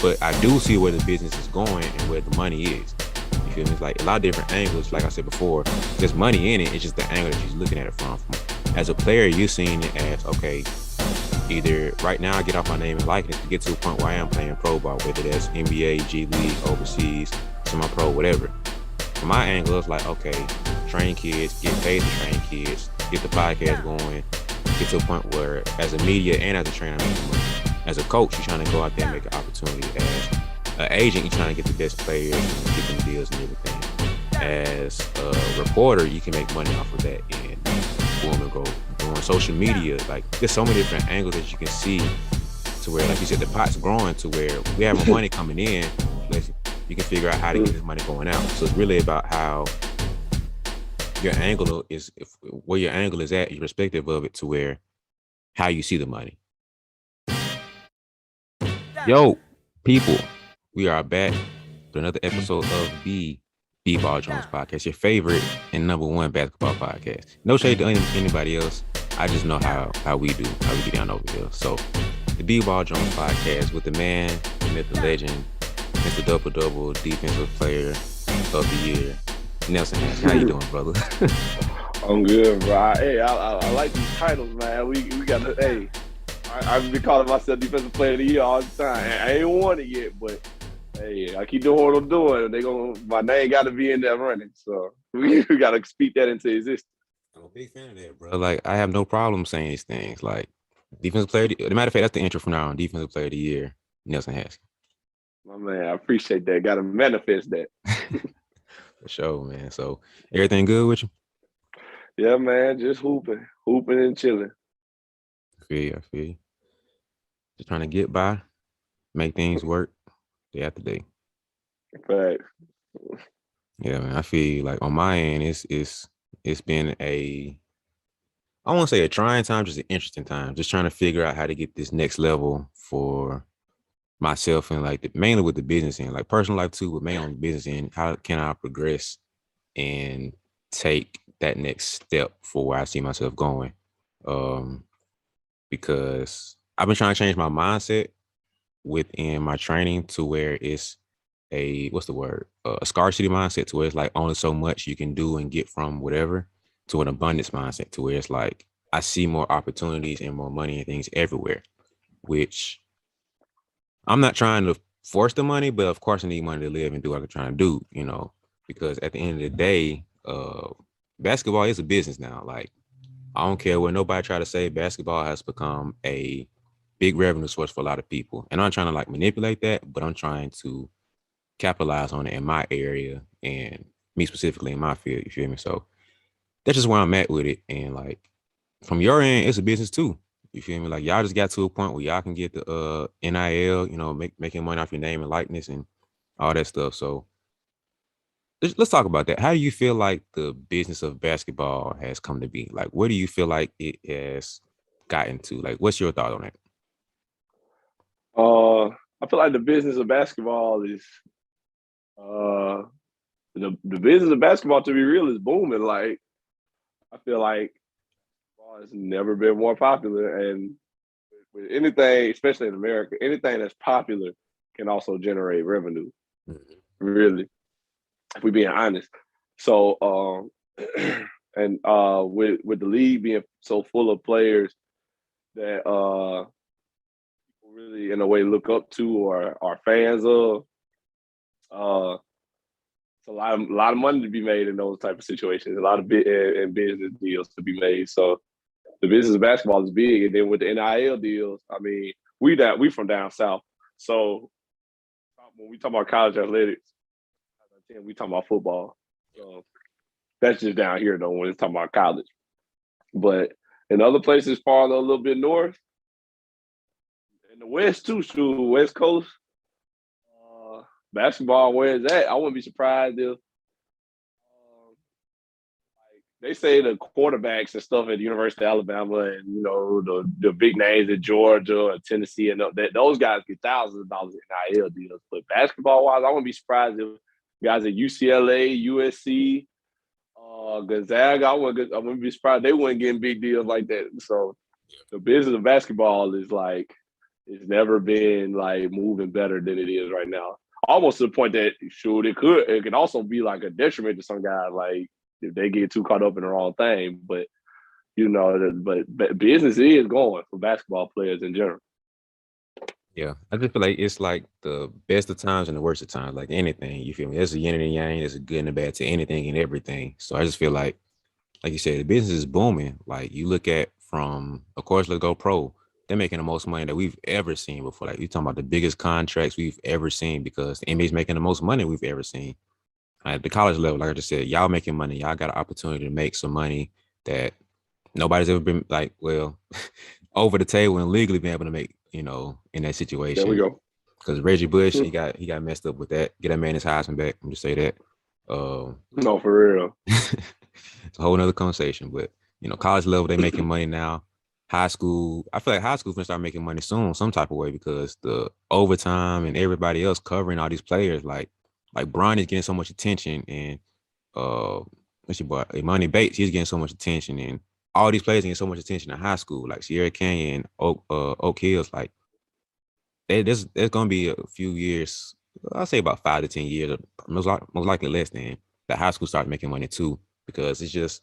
but I do see where the business is going and where the money is. You feel me? It's like a lot of different angles. Like I said before, there's money in it. It's just the angle that you're looking at it from. As a player, you're seeing it as, okay, either right now I get off my name and likeness to get to a point where I am playing pro ball, whether that's NBA, G League, overseas, semi-pro, whatever. From my angle, it's like, okay, train kids, get paid to train kids, get the podcast going, get to a point where as a media and as a trainer, I'm making money. As a coach, you're trying to go out there and make an opportunity. As an agent, you're trying to get the best players and get them deals and everything. As a reporter, you can make money off of that and boom and go. Doing social media, like there's so many different angles that you can see to where, like you said, the pot's growing to where we have more money coming in. You can figure out how to get this money going out. So it's really about how your angle is, where your angle is at, irrespective of it, to where how you see the money. Yo, people, we are back with another episode of the BeBall Jones podcast, your favorite and number one basketball podcast. No shade to anybody else. I just know how we do, how we get down over here. So the BeBall Jones podcast with the man, the myth, the legend, Mr. Double Defensive Player of the Year, Nelson Hanks. How you doing, brother? I'm good, bro. Hey, I like these titles, man. We got to, hey, I've been calling myself Defensive Player of the Year all the time. I ain't won it yet, but hey, I keep doing what I'm doing. My name got to be in there running. So we got to speak that into existence. I'm a big fan of that, bro. Like, I have no problem saying these things. Like, Defensive Player, as a matter of fact, that's the intro from now on. Defensive Player of the Year, Nelson Haskins. My man, I appreciate that. Got to manifest that. For sure, man. So everything good with you? Yeah, man. Just hooping and chilling. I feel you. Just trying to get by, make things work day after day. Facts. Yeah, man. I feel like on my end, it's been I won't say a trying time, just an interesting time. Just trying to figure out how to get this next level for myself and like mainly with the business end, like personal life too, but mainly on the business end. How can I progress and take that next step for where I see myself going? Because I've been trying to change my mindset within my training to where it's a scarcity mindset, to where it's like only so much you can do and get from whatever, to an abundance mindset, to where it's like I see more opportunities and more money and things everywhere, which I'm not trying to force the money, but of course I need money to live and do what I'm trying to do, because at the end of the day, basketball is a business now. Like, I don't care what nobody try to say, basketball has become a big revenue source for a lot of people. And I'm trying to like manipulate that, but I'm trying to capitalize on it in my area and me specifically in my field, you feel me? So that's just where I'm at with it. And like from your end, it's a business too. You feel me? Like y'all just got to a point where y'all can get the NIL, making money off your name and likeness and all that stuff. So let's talk about that. How do you feel like the business of basketball has come to be? Like, where do you feel like it has gotten to? Like, what's your thought on it? I feel like the business of basketball is the business of basketball, to be real, is booming. Like, I feel like it's never been more popular, and with anything, especially in America, anything that's popular can also generate revenue. Mm-hmm. Really, if we're being honest. So, and with the league being so full of players that people really, in a way, look up to or are fans of, it's a lot of money to be made in those type of situations. A lot of business deals to be made. So the business of basketball is big, and then with the NIL deals, I mean, we from down south, so when we talk about college athletics, we talk about football. So that's just down here though when it's talking about college. But in other places farther a little bit north, in the West too, West Coast, basketball where it's at, I wouldn't be surprised if they say the quarterbacks and stuff at the University of Alabama and, the big names at Georgia or Tennessee, and those guys get thousands of dollars in NIL deals. But basketball-wise, I wouldn't be surprised if guys at UCLA, USC, Gonzaga, I wouldn't be surprised they weren't getting big deals like that. So the business of basketball is like, it's never been like moving better than it is right now. Almost to the point that shoot, it could also be like a detriment to some guys, like if they get too caught up in the wrong thing. But but business is going for basketball players in general. Yeah, I just feel like it's like the best of times and the worst of times, like anything. You feel me? There's a yin and a yang. There's a good and a bad to anything and everything. So I just feel like you said, the business is booming. Like you look at from, of course, let's go pro. They're making the most money that we've ever seen before. Like you're talking about the biggest contracts we've ever seen because the NBA's making the most money we've ever seen. At the college level, like I just said, y'all making money. Y'all got an opportunity to make some money that nobody's ever been like, well, over the table and legally been able to make, in that There we situation. go. Because Reggie Bush, he got messed up with that. Get that man his Heisman back. I'm just say that. No, for real. It's a whole nother conversation. But college level, they making money now. High school, I feel like high school's gonna start making money soon, some type of way, because the overtime and everybody else covering all these players, like Bron is getting so much attention, and what's your boy, Imani Bates, he's getting so much attention, and all these players getting so much attention in high school, like Sierra Canyon, Oak Hills, like there's gonna be a few years, I'll say about 5 to 10 years, most likely less than that high school starts making money too, because it's just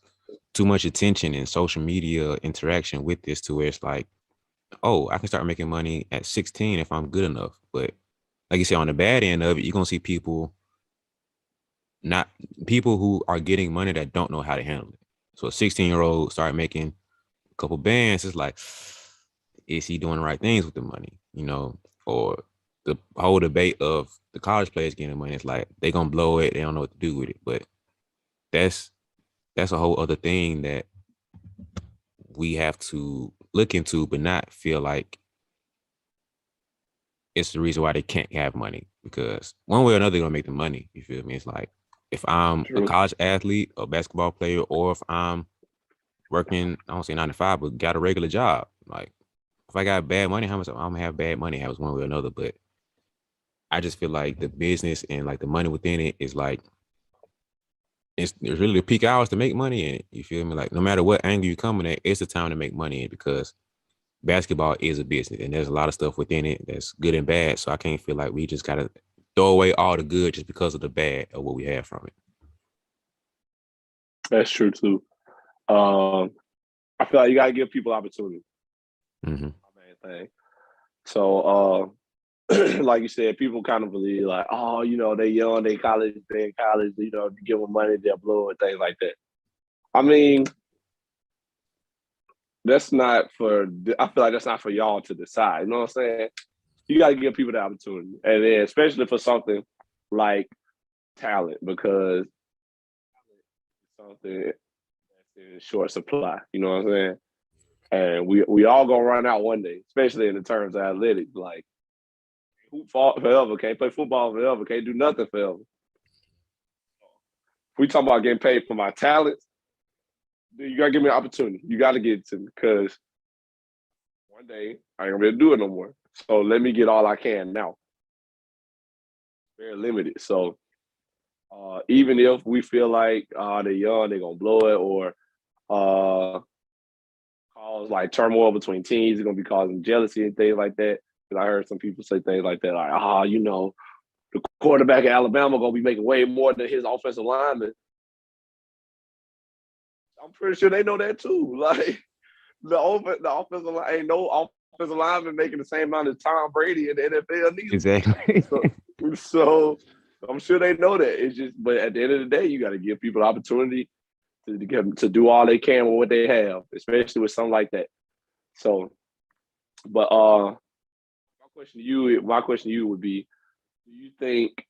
too much attention and social media interaction with this to where it's like, oh, I can start making money at 16 if I'm good enough. But like you said, on the bad end of it, you're gonna see people who are getting money that don't know how to handle it. So a 16-year-old start making a couple bands, it's like, is he doing the right things with the money? Or the whole debate of the college players getting money, it's like they gonna blow it, they don't know what to do with it. But that's a whole other thing that we have to look into, but not feel like it's the reason why they can't have money, because one way or another they're gonna make the money. You feel me? It's like if I'm a True. college athlete, a basketball player, or if I'm working, I don't say 9 to 5, but got a regular job. Like if I got bad money, how much I'm gonna have bad money habits one way or another. But I just feel like the business and like the money within it is like there's really the peak hours to make money in it. You feel me? Like no matter what angle you're coming at, it's the time to make money in, because basketball is a business and there's a lot of stuff within it that's good and bad. So I can't feel like we just gotta throw away all the good just because of the bad of what we have from it. That's true too. I feel like you gotta give people opportunity. Mm-hmm. My main thing. So like you said, people kind of believe like, oh, they young, they in college, you give them money, they'll blow it, things like that. I mean, that's not for. I feel like that's not for y'all to decide. You know what I'm saying? You got to give people the opportunity, and then especially for something like talent, because something that's in short supply. You know what I'm saying? And we all gonna run out one day, especially in the terms of athletics. Like, hoop forever, can't play football forever, can't do nothing forever. If we talk about getting paid for my talents, you gotta give me an opportunity. You gotta get it to me, because one day I ain't gonna be able to do it no more. So let me get all I can now. Very limited. So even if we feel like they're young, they're gonna blow it, or cause like turmoil between teams, it's gonna be causing jealousy and things like that. Because I heard some people say things like that, like, the quarterback at Alabama gonna be making way more than his offensive lineman. I'm pretty sure they know that too. Like the offensive line ain't no offensive lineman making the same amount as Tom Brady in the NFL neither. Exactly. So I'm sure they know that. It's just, but at the end of the day, you got to give people the opportunity to do all they can with what they have, especially with something like that. So, but my question to you would be: do you think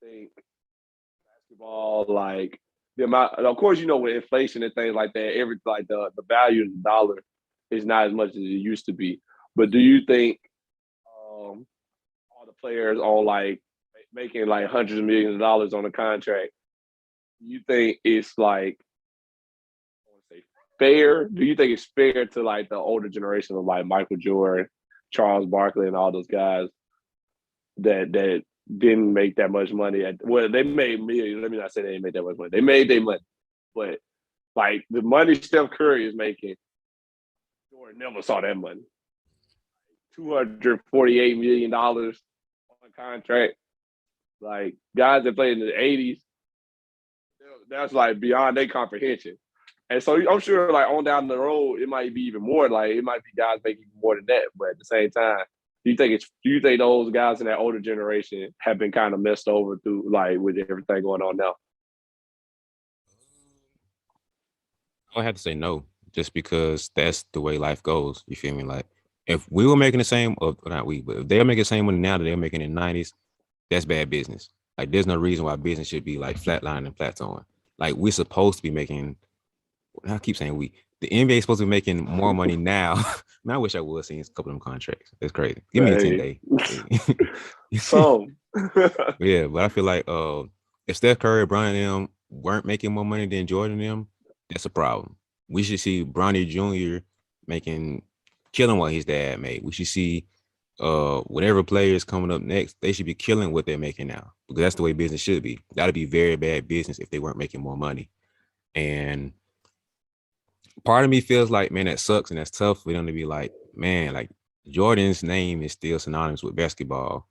basketball, like the amount? Of course, with inflation and things like that, the value of the dollar is not as much as it used to be. But do you think all the players on like making like hundreds of millions of dollars on a contract, you think it's like, I want to say, fair? Do you think it's fair to like the older generation of like Michael Jordan, Charles Barkley, and all those guys that didn't make that much money? Well, they made millions. Let me not say they didn't make that much money. They made their money, but like the money Steph Curry is making, Jordan never saw that money. $248 million on contract. Like guys that played in the 80s, that's like beyond their comprehension. And so I'm sure like on down the road, it might be even more. Like it might be guys making more than that. But at the same time, do you think those guys in that older generation have been kind of messed over through like with everything going on now? I would have to say no, just because that's the way life goes. You feel me? Like if we were making the same, or not we, but if they're making the same money now that they're making in the 90s, that's bad business. Like there's no reason why business should be like flatlining and plateauing. Like we're supposed to be making, I keep saying we, the NBA is supposed to be making more money now. Man, I wish I would see a couple of them contracts. That's crazy. Give me a 10 day. So Yeah, but I feel like if Steph Curry, Bron and them weren't making more money than Jordan and them, that's a problem. We should see Bronny Jr. making killing what his dad made. We should see whatever players coming up next, they should be killing what they're making now. Because that's the way business should be. That'd be very bad business if they weren't making more money. And part of me feels like, man, that sucks and that's tough for them to be like, man, like Jordan's name is still synonymous with basketball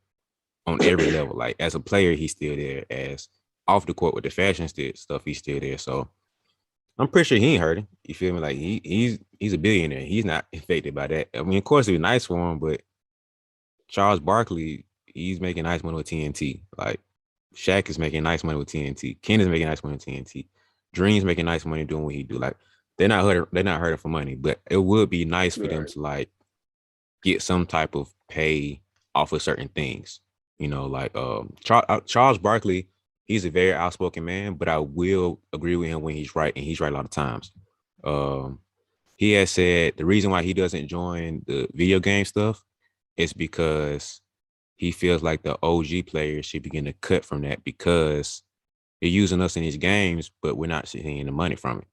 on every level. Like as a player, he's still there. As off the court with the fashion stuff, he's still there. So I'm pretty sure he ain't hurting. You feel me? Like he's a billionaire. He's not affected by that. I mean, of course, it'd be nice for him, but Charles Barkley, he's making nice money with TNT. Like Shaq is making nice money with TNT. Ken is making nice money with TNT. Dream's making nice money doing what he do. Like they're not hurting. They're not hurting for money, but it would be nice for them to like get some type of pay off of certain things. You know, like Charles Barkley, he's a very outspoken man, but I will agree with him when he's right, and he's right a lot of times. He has said the reason why he doesn't join the video game stuff is because he feels like the OG players should begin to cut from that because they're using us in these games, but we're not seeing the money from it.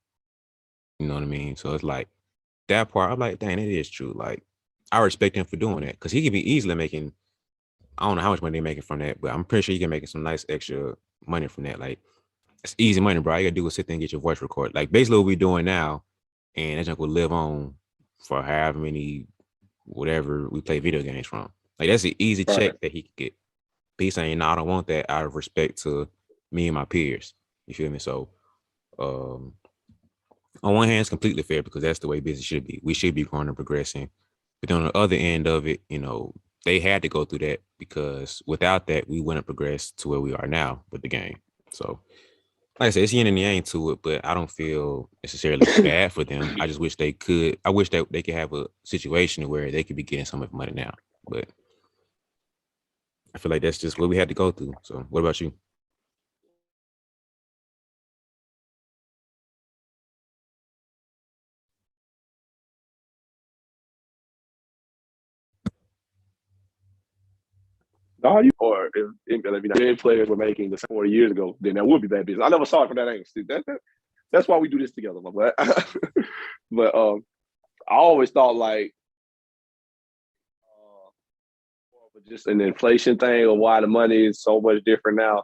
You know what I mean? So it's like that part. I'm like, dang, it is true. Like I respect him for doing that because he could be easily making. I don't know how much money they're making from that, but I'm pretty sure you can make some nice extra money from that. Like it's easy money, bro. All you gotta do is sit there and get your voice recorded. Like basically what we're doing now, and that's gonna live on for however many whatever we play video games from. Like that's an easy check that he could get. But he's saying, no, I don't want that out of respect to me and my peers. You feel me? So on one hand, it's completely fair because that's the way business should be. We should be growing and progressing. But on the other end of it, you know, they had to go through that because without that, we wouldn't progress to where we are now with the game. So, like I said, it's yin and yang to it, but I don't feel necessarily bad for them. I just wish they could. I wish that they could have a situation where they could be getting some of the money now. But I feel like that's just what we had to go through. So, what about you? no, you or if NBA players were making the 40 years ago, then that would be bad business. I never saw it from that angle. See, that's why we do this together, my boy. But I always thought like just an inflation thing or why the money is so much different now.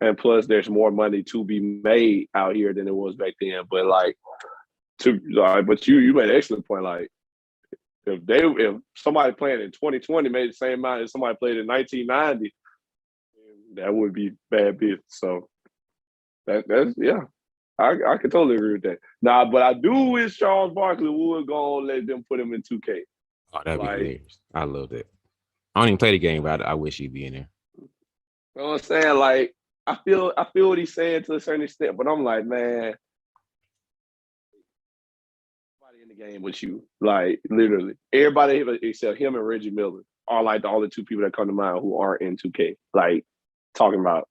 And plus there's more money to be made out here than it was back then. But like but you made an excellent point. Like if somebody playing in 2020 made the same amount as somebody played in 1990, that would be bad business. So that's yeah. I can totally agree with that. Nah, but I do wish Charles Barkley would go and let them put him in 2K. Oh, that'd be Like, hilarious. I love that. I don't even play the game, but I wish he'd be in there. you know what I'm saying? Like, I feel what he's saying to a certain extent, but I'm like, man, everybody in the game with you. Like, literally. Everybody except him and Reggie Miller are like the only two people that come to mind who aren't in 2K. Like, talking about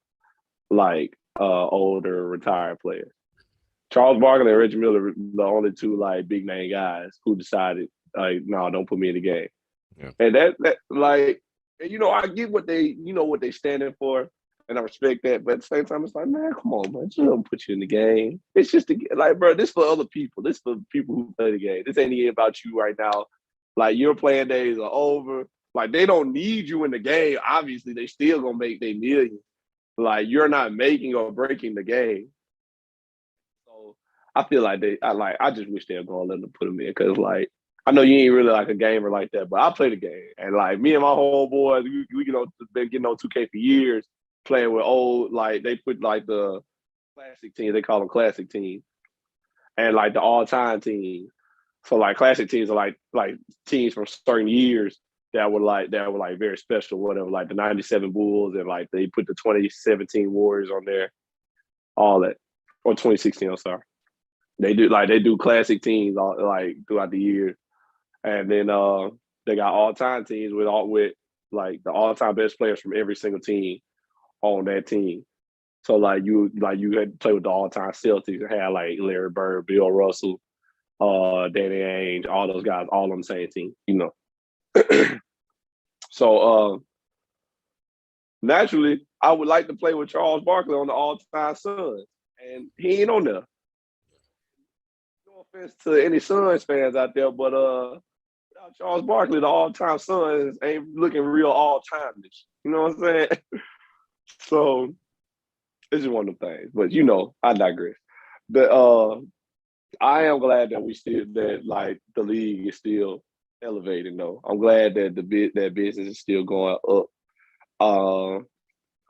like older retired players. Charles Barkley and Reggie Miller, the only two like big name guys who decided like, no, don't put me in the game. Yeah. And that like, and, I get what what they standing for, and I respect that. But at the same time, it's like, man, come on, man, just don't put you in the game. It's just like, bro, this for other people. This for people who play the game. This ain't even about you right now. Like your playing days are over. Like they don't need you in the game. Obviously, they still gonna make their millions. Like you're not making or breaking the game. So I feel like I just wish they'd go and let them put them in because like I know you ain't really like a gamer like that, but I play the game. And like me and my homeboys, we been getting on 2K for years, playing with old, like they put like the classic teams, they call them classic teams, and like the all-time teams. So like classic teams are like teams from certain years that were very special, whatever, like the 97 Bulls, and like they put the 2017 Warriors on there, all that. Or 2016, I'm sorry. They do classic teams all like throughout the year. And then they got all-time teams with like the all-time best players from every single team on that team. So you had to play with the all-time Celtics and had like Larry Bird, Bill Russell, Danny Ainge, all those guys all on the same team, So naturally, I would like to play with Charles Barkley on the all-time Suns, and he ain't on there. No offense to any Suns fans out there, but without Charles Barkley, the all-time Suns ain't looking real all-time-ish. You know what I'm saying? So it's just one of them things. But I digress. The I am glad that like the league is still elevating though. I'm glad that that business is still going up.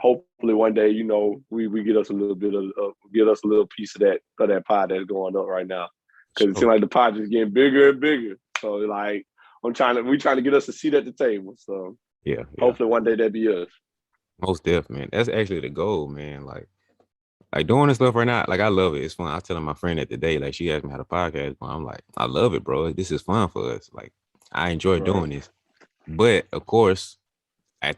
Hopefully one day, we get us a little bit of get us a little piece of that pie that's going up right now. Because it seems like the pie just getting bigger and bigger. So like we trying to get us a seat at the table. So yeah. Hopefully one day that'd be us. Most definitely, man. That's actually the goal, man. Like doing this stuff right now, like I love it. It's fun. I was telling my friend that today, like she asked me how the podcast going. I'm like, I love it, bro. This is fun for us. Like I enjoy doing this. But of course,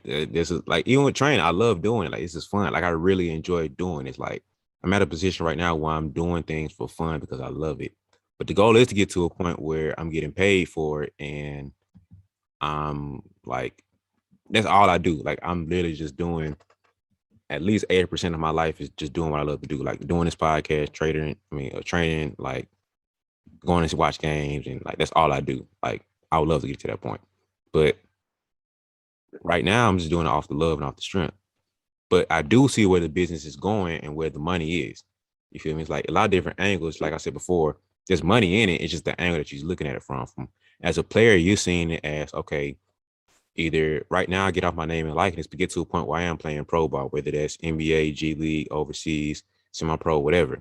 this is like even with training, I love doing it. Like this is fun. Like I really enjoy doing it. Like I'm at a position right now where I'm doing things for fun because I love it. But the goal is to get to a point where I'm getting paid for it, and I'm like, that's all I do. Like I'm literally just doing at least 80% of my life is just doing what I love to do, like doing this podcast, training, like going to watch games, and like that's all I do. Like I would love to get to that point, but right now I'm just doing it off the love and off the strength. But I do see where the business is going and where the money is. You feel me? It's like a lot of different angles. Like I said before, there's money in it. It's just the angle that you're looking at it from. As a player, you're seeing it as, okay, either right now I get off my name and likeness, but get to a point where I am playing pro ball, whether that's NBA, G League, overseas, semi-pro, whatever.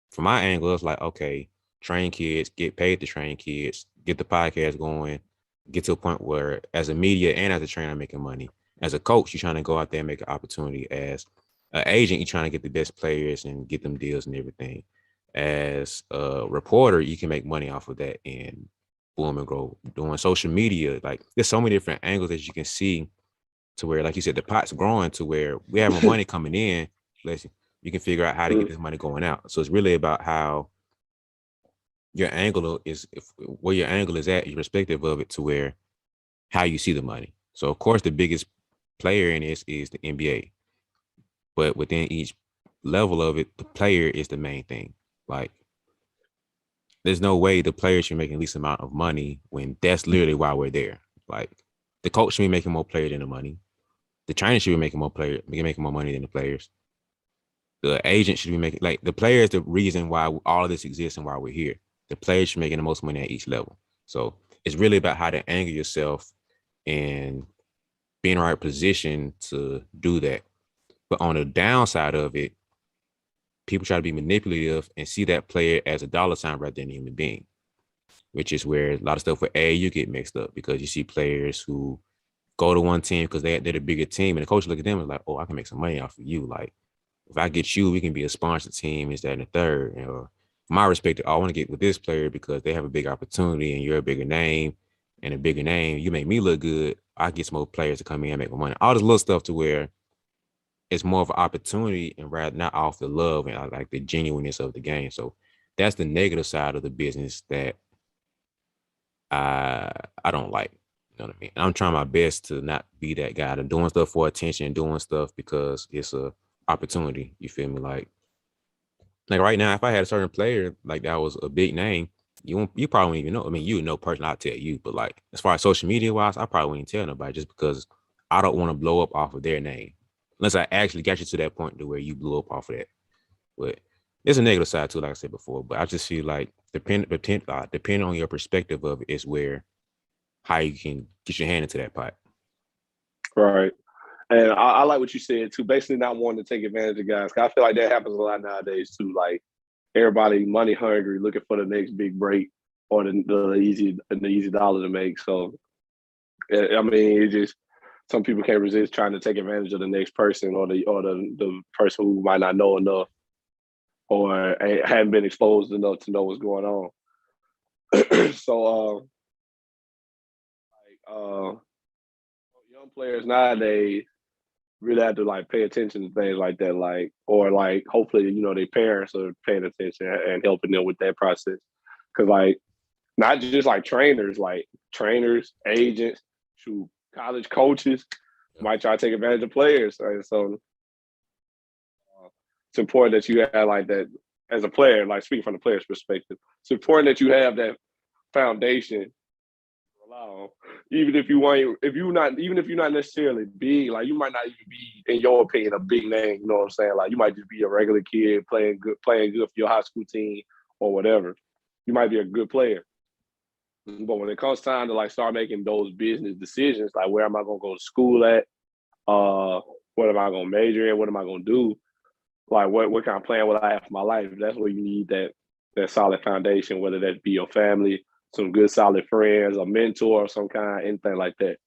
From my angle, it's like, okay, train kids, get paid to train kids, get the podcast going, get to a point where as a media and as a trainer, I'm making money. As a coach, you're trying to go out there and make an opportunity. As an agent, you're trying to get the best players and get them deals and everything. As a reporter, you can make money off of that and boom and grow. Doing social media, like there's so many different angles that you can see to where, like you said, the pot's growing to where we have more money coming in. You can figure out how to get this money going out. So it's really about how your angle is, where your angle is at, irrespective of it, to where how you see the money. So of course, the biggest player in this is the NBA, but within each level of it, the player is the main thing. Like, there's no way the player should make the least amount of money when that's literally why we're there. Like, the coach should be making more players than the money. The trainer should be making more money than the players. The agent should be making, like, the player is the reason why all of this exists and why we're here. The players should be making the most money at each level. So it's really about how to angle yourself and be in the right position to do that. But on the downside of it, people try to be manipulative and see that player as a dollar sign rather than a human being, which is where a lot of stuff with AAU get mixed up, because you see players who go to one team because they're the bigger team, and the coach look at them and like, oh, I can make some money off of you. Like, if I get you, we can be a sponsor team, is that and the third. From my perspective, I want to get with this player because they have a big opportunity and you're a bigger name, and a bigger name, you make me look good. I get some more players to come in and make more money. All this little stuff to where it's more of an opportunity and rather not off the love and like the genuineness of the game. So that's the negative side of the business that I don't like. You know what I mean? And I'm trying my best to not be that guy. To doing stuff for attention, doing stuff because it's a opportunity. You feel me? Like right now, if I had a certain player like that was a big name, you probably wouldn't even know. I mean, you would know personally, I'll tell you. But like, as far as social media wise, I probably wouldn't tell nobody, just because I don't want to blow up off of their name. Unless I actually got you to that point to where you blew up off of that. But It's a negative side too, like I said before, but I just feel like depending on your perspective of it is where how you can get your hand into that pot. Right. And I like what you said too. Basically, not wanting to take advantage of guys. 'Cause I feel like that happens a lot nowadays too. Like everybody money hungry, looking for the next big break or the easy dollar to make. So I mean, it just some people can't resist trying to take advantage of the next person or the person who might not know enough or hadn't been exposed enough to know what's going on. So, young players nowadays really have to like pay attention to things like that, like or like hopefully their parents are paying attention and helping them with that process. Because like not just like trainers, agents, shoot, college coaches might try to take advantage of players. And so it's important that you have like that as a player, like speaking from the player's perspective. It's important that you have that foundation on. Even if you're not necessarily big, like you might not even be, in your opinion, a big name. You know what I'm saying? Like you might just be a regular kid playing good for your high school team or whatever. You might be a good player. But when it comes time to like start making those business decisions, like where am I gonna go to school at? What am I gonna major in? What am I gonna do? Like what kind of plan will I have for my life? That's where you need that solid foundation, whether that be your family, some good solid friends, a mentor of some kind, anything like that.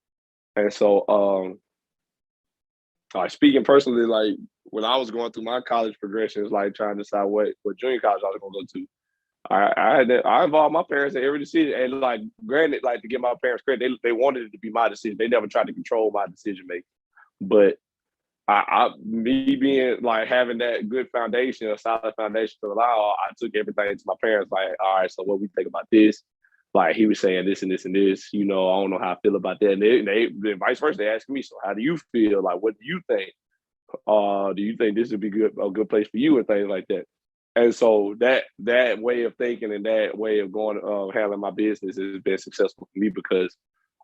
And so like speaking personally, like when I was going through my college progressions, like trying to decide what junior college I was gonna go to, I involved my parents in every decision. And like granted, like to give my parents credit, they wanted it to be my decision. They never tried to control my decision making. But me being like having that good foundation, a solid foundation to allow, I took everything to my parents. Like, all right, so what we think about this? Like he was saying this and this and this. I don't know how I feel about that. And they vice versa. They asked me, so how do you feel? Like, what do you think? Do you think this would be a good place for you and things like that? And so that way of thinking and that way of going handling my business has been successful for me because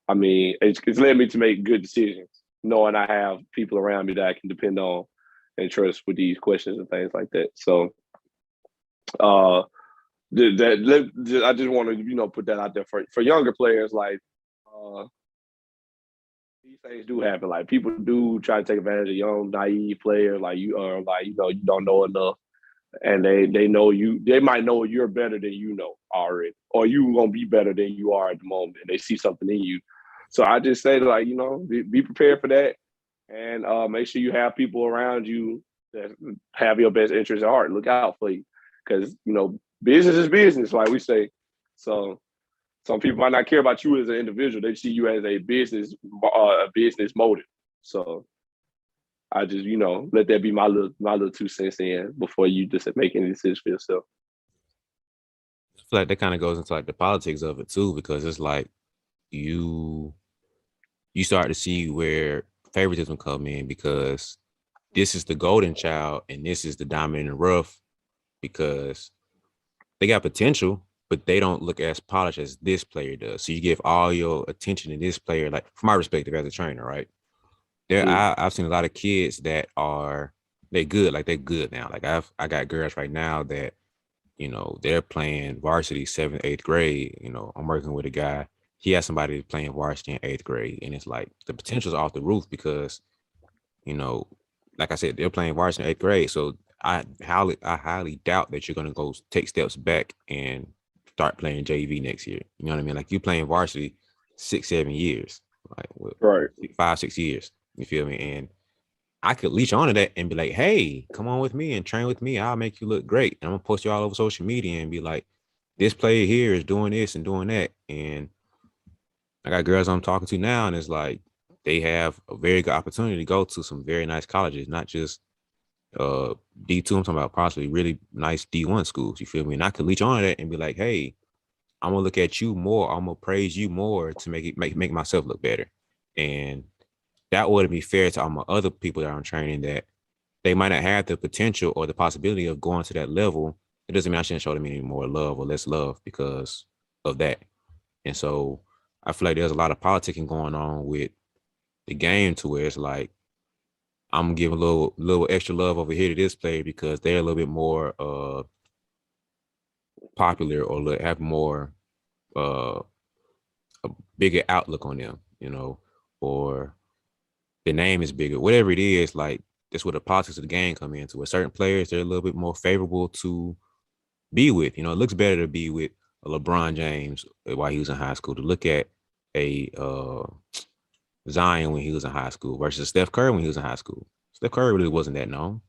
I mean it's led me to make good decisions, knowing I have people around me that I can depend on and trust with these questions and things like that. So I just want to put that out there for younger players. Like these things do happen. Like people do try to take advantage of young naive players. Like you are like you don't know enough and they know you. They might know you're better than you know already, or you gonna be better than you are at the moment. And they see something in you. So I just say like be prepared for that, and make sure you have people around you that have your best interest at heart. Look out for you, because business is business, like we say. So some people might not care about you as an individual; they see you as a business motive. So I just, let that be my little 2 cents in before you just make any decisions for yourself. I feel like that kind of goes into like the politics of it too, because it's like you start to see where favoritism come in because this is the golden child and this is the diamond in the rough because they got potential, but they don't look as polished as this player does. So you give all your attention to this player, like from my perspective as a trainer, right? I've seen a lot of kids that they're good now. Like I got girls right now that they're playing varsity 7th, 8th grade. I'm working with a guy. He has somebody playing varsity in 8th grade, and it's like the potential's off the roof because like I said, they're playing varsity in 8th grade. So I highly doubt that you're gonna go take steps back and start playing JV next year. You know what I mean? Like you playing varsity 6, 7 years, like what, Right. 5, 6 years. You feel me? And I could leech onto that and be like, hey, come on with me and train with me. I'll make you look great. And I'm gonna post you all over social media and be like, this player here is doing this and doing that. And I got girls I'm talking to now, and it's like they have a very good opportunity to go to some very nice colleges, not just D2. I'm talking about possibly really nice D1 schools. You feel me? And I could leech on that and be like, hey, I'm gonna look at you more. I'm gonna praise you more to make myself look better. And that wouldn't be fair to all my other people that I'm training that they might not have the potential or the possibility of going to that level. It doesn't mean I shouldn't show them any more love or less love because of that. And so I feel like there's a lot of politicking going on with the game to where it's like I'm gonna give a little extra love over here to this player because they're a little bit more popular or have more a bigger outlook on them, or the name is bigger, whatever it is. Like that's where the politics of the game come into. With certain players, they're a little bit more favorable to be with. It looks better to be with a LeBron James while he was in high school, to look at a Zion when he was in high school versus Steph Curry when he was in high school. Steph Curry really wasn't that known,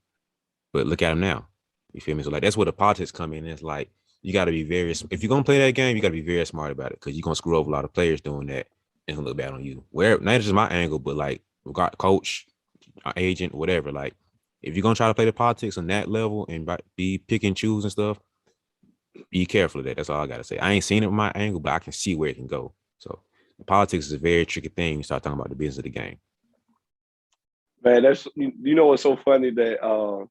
but look at him now. You feel me? So like that's where the politics come in. It's like you got to be if you're gonna play that game, you got to be very smart about it because you're gonna screw over a lot of players doing that and gonna look bad on you. Where not just my angle, but like got coach, agent, whatever. Like if you're gonna try to play the politics on that level and be pick and choose and stuff, be careful of that. That's all I gotta say. I ain't seen it with my angle, but I can see where it can go. So politics is a very tricky thing. You start talking about the business of the game. Man, that's what's so funny that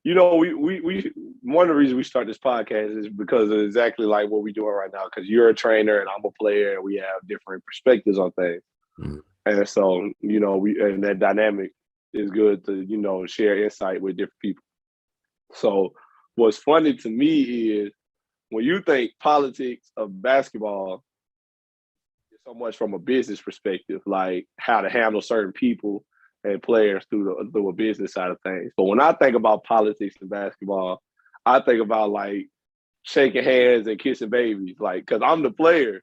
we one of the reasons we start this podcast is because of exactly like what we're doing right now. Because you're a trainer and I'm a player, and we have different perspectives on things. Mm-hmm. And so and that dynamic is good to share insight with different people. So what's funny to me is when you think politics of basketball, it's so much from a business perspective, like how to handle certain people and players through a business side of things. But when I think about politics in basketball, I think about like shaking hands and kissing babies, like because I'm the player.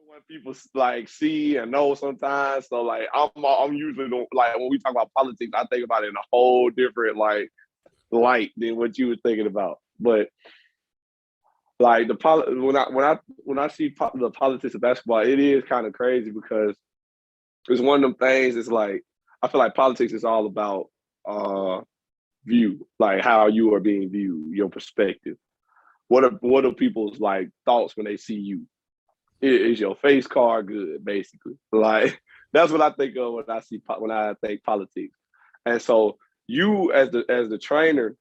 When people like see and know sometimes, so like I'm usually like when we talk about politics, I think about it in a whole different like light than what you were thinking about. But like when I see the politics of basketball, it is kind of crazy because it's one of them things. It's like I feel like politics is all about view, like how you are being viewed, your perspective. What are people's like thoughts when they see you? Is your face card good? Basically, like that's what I think of when I think politics. And so you as the trainer,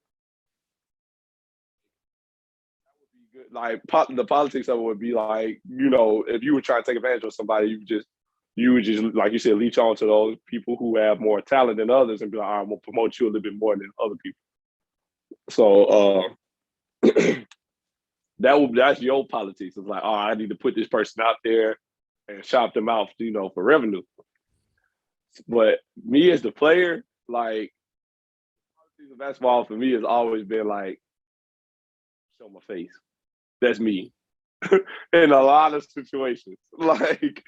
like the politics of it would be like, if you were trying to take advantage of somebody, you would just like you said, leech on to those people who have more talent than others and be like, all right, I'm gonna promote you a little bit more than other people. So that's your politics. It's like, oh, I need to put this person out there and shop them out, for revenue. But me as the player, like basketball for me has always been like show my face. That's me. In a lot of situations. Like,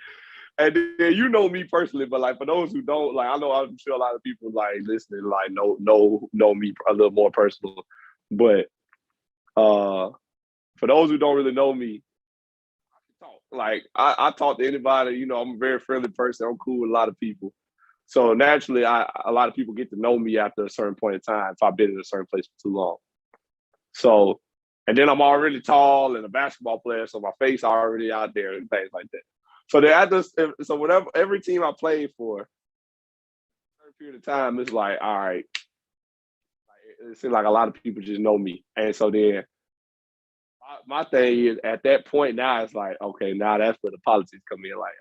and then me personally, but like for those who don't, like I know I'm sure a lot of people like listening, like know me a little more personal. But for those who don't really know me, like I talk to anybody, I'm a very friendly person. I'm cool with a lot of people. So naturally a lot of people get to know me after a certain point in time if I've been in a certain place for too long. So, and then I'm already tall and a basketball player, so my face already out there and things like that. So whatever every team I played for, a certain period of time, it's like, all right, it seems like a lot of people just know me, and so then my thing is at that point now it's like, okay, now that's where the politics come in. Like,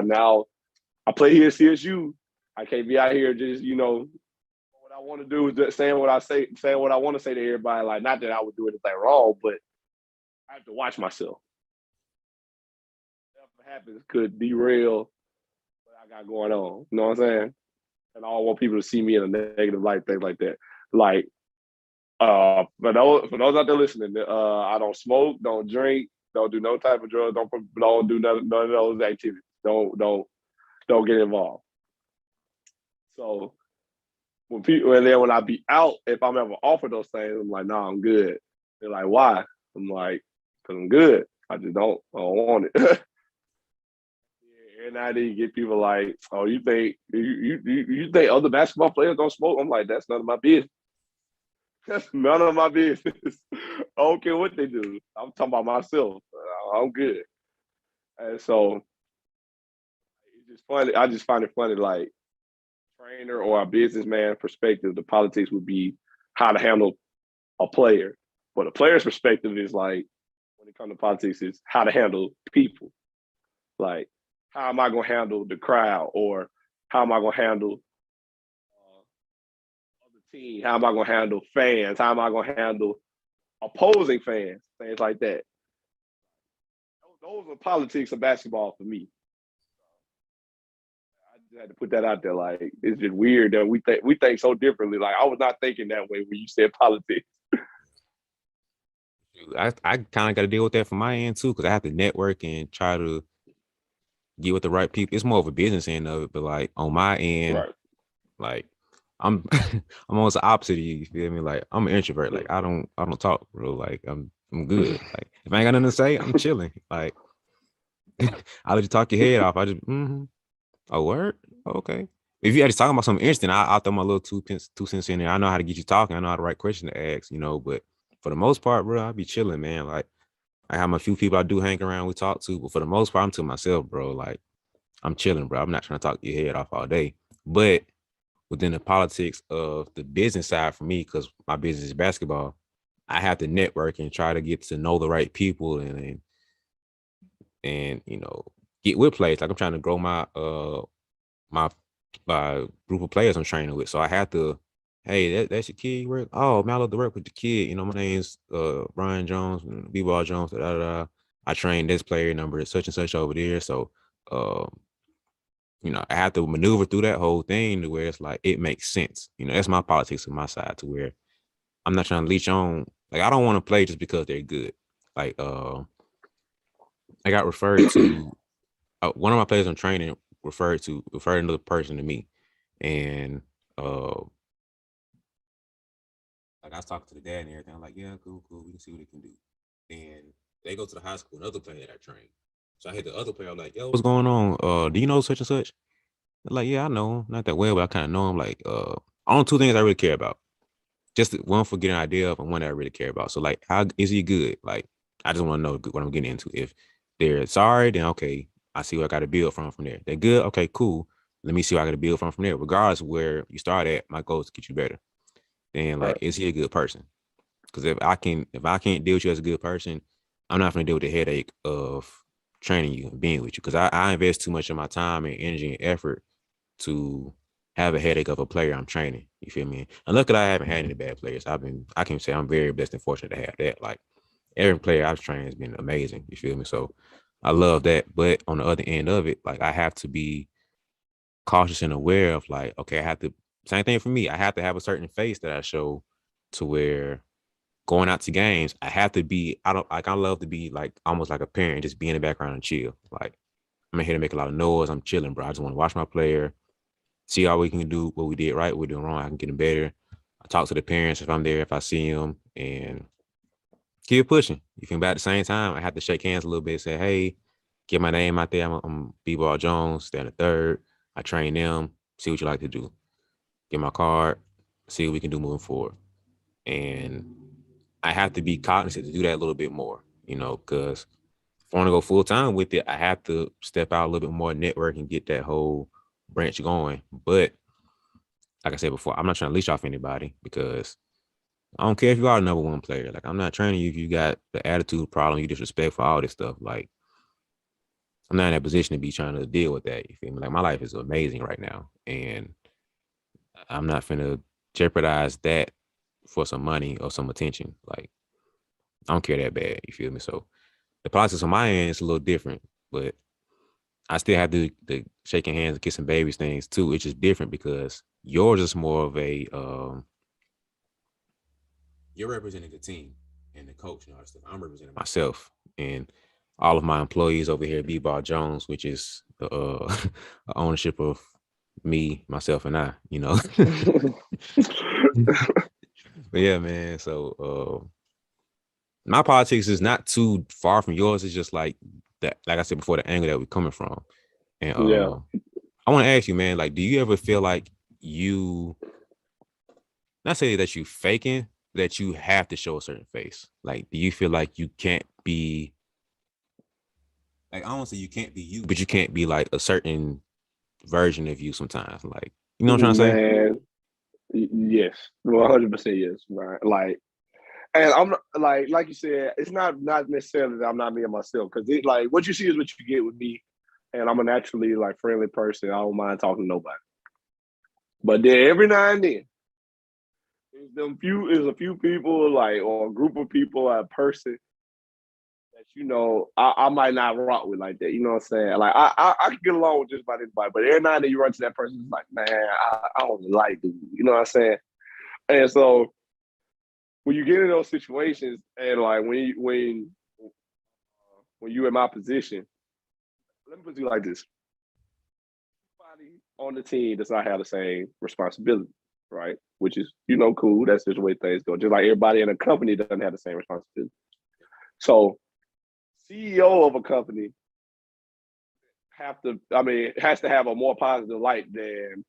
now I play here at CSU, I can't be out here just what I want to do is just saying what I want to say to everybody. Like, not that I would do anything wrong, but I have to watch myself. Whatever happens could derail what I got going on. You know what I'm saying? And I don't want people to see me in a negative light, things like that. Like, for those out there listening, I don't smoke, don't drink, don't do no type of drugs, don't do none of those activities. Don't get involved. So when I be out, if I'm ever offered those things, I'm like, nah, I'm good. They're like, why? I'm like, because I'm good. I don't want it. And I didn't get people like, oh, you think other basketball players don't smoke? I'm like, that's none of my business. That's none of my business. I don't care what they do. I'm talking about myself. I'm good. And so it's just funny. I just find it funny, like trainer or a businessman perspective, the politics would be how to handle a player. But a player's perspective is like, when it comes to politics, is how to handle people. Like, how am I going to handle the crowd, or how am I going to handle team? How am I going to handle fans? How am I going to handle opposing fans? Things like that. Those are politics of basketball for me. I just had to put that out there. Like, it's just weird that we think so differently. Like, I was not thinking that way when you said politics. I kind of got to deal with that from my end too, because I have to network and try to get with the right people. It's more of a business end of it, but like on my end, Right. like I'm I'm almost the opposite of you. You feel me? Like I'm an introvert. Like I don't talk, bro. Like I'm good. Like if I ain't got nothing to say, I'm chilling. Like I let you talk your head off. I just a word, okay. If you had to talk about something interesting, I'll throw my little two cents in there. I know how to get you talking. I know how the right question to ask, you know. But for the most part, bro, I'll be chilling, man. Like I have a few people I do hang around, we talk to, but for the most part, I'm to myself, bro. Like I'm chilling, bro. I'm not trying to talk your head off all day. But within the politics of the business side for me, because my business is basketball, I have to network and try to get to know the right people and you know get with players. Like I'm trying to grow my group of players I'm training with. So I have to, hey, that's your kid. Work. Oh man, I love to work with the kid. You know, my name's Brian Jones, BeBall Jones. Da, da, da. I train this player number such and such over there. So you know, I have to maneuver through that whole thing to where it's like it makes sense. You know, that's my politics on my side to where I'm not trying to leech on. Like I don't want to play just because they're good. Like I got referred to one of my players I'm training referred another person to me, and like I was talking to the dad and everything. I'm like, yeah, cool, we can see what it can do. And they go to the high school, another player that I train. So I hit the other player. I'm like, yo, what's going on? Do you know such and such? They're like, yeah, I know him. Not that well, but I kind of know him. Like, only two things I really care about. Just one for getting an idea of and one that I really care about. So like, how is he good? Like, I just want to know what I'm getting into. If they're sorry, then okay, I see what I got to build from there. They're good, okay, cool. Let me see what I got to build from there. Regardless of where you start at, my goal is to get you better. And like, Right. is he a good person? Because if I can't deal with you as a good person, I'm not going to deal with the headache of training you and being with you. Because I invest too much of my time and energy and effort to have a headache of a player I'm training. You feel me? And luckily, I haven't had any bad players. I can say I'm very blessed and fortunate to have that. Like every player I've trained has been amazing. You feel me? So I love that. But on the other end of it, like I have to be cautious and aware of like, okay, I have to, same thing for me. I have to have a certain face that I show to where going out to games, I have to be, I love to be like almost like a parent, just be in the background and chill. Like I'm here to make a lot of noise. I'm chilling, bro. I just want to watch my player, see how we can do what we did right, what we're doing wrong. I can get them better. I talk to the parents if I'm there, if I see them, and keep pushing. You feel me? But at the same time, I have to shake hands a little bit, say, hey, get my name out there. I'm BeBall Jones, stand a third. I train them, see what you like to do. Get my card, see what we can do moving forward. And I have to be cognizant to do that a little bit more, you know, because if I want to go full time with it, I have to step out a little bit more, network, and get that whole branch going. But like I said before, I'm not trying to leash off anybody because I don't care if you are a number one player. Like I'm not training you if you got the attitude problem, you disrespectful, all this stuff. Like I'm not in that position to be trying to deal with that. You feel me? Like my life is amazing right now, and I'm not finna jeopardize that for some money or some attention. Like I don't care that bad. You feel me? So the process on my end is a little different, but I still have to the shaking hands and kissing babies things too. It's just different because yours is more of a you're representing the team and the coach and all that stuff. I'm representing myself and all of my employees over here at B-Ball Jones, which is the ownership of me, myself, and I, you know. But yeah, man. So my politics is not too far from yours. It's just like that, like I said before, the angle that we're coming from. And Yeah. I want to ask you, man, like, do you ever feel like you not say that you faking, that you have to show a certain face? Like, do you feel like you can't be like I don't say you can't be you, but you can't be like a certain version of you sometimes. Like, you know what I'm trying to say? Man, yes, 100% yes, right. Like, and I'm like you said, it's not necessarily that I'm not me and myself because it like what you see is what you get with me, and I'm a naturally like friendly person. I don't mind talking to nobody, but then every now and then Is a few people like or a group of people, a person that I might not rock with like that. You know what I'm saying? Like I can get along with just about anybody, but every now and then you run to that person, it's like, man, I don't really like dude. You know what I'm saying? And so when you get in those situations, and like when you're in my position, let me put it like this: everybody on the team does not have the same responsibility, right? Which is cool. That's just the way things go. Just like everybody in a company doesn't have the same responsibility. So CEO of a company has to have a more positive light than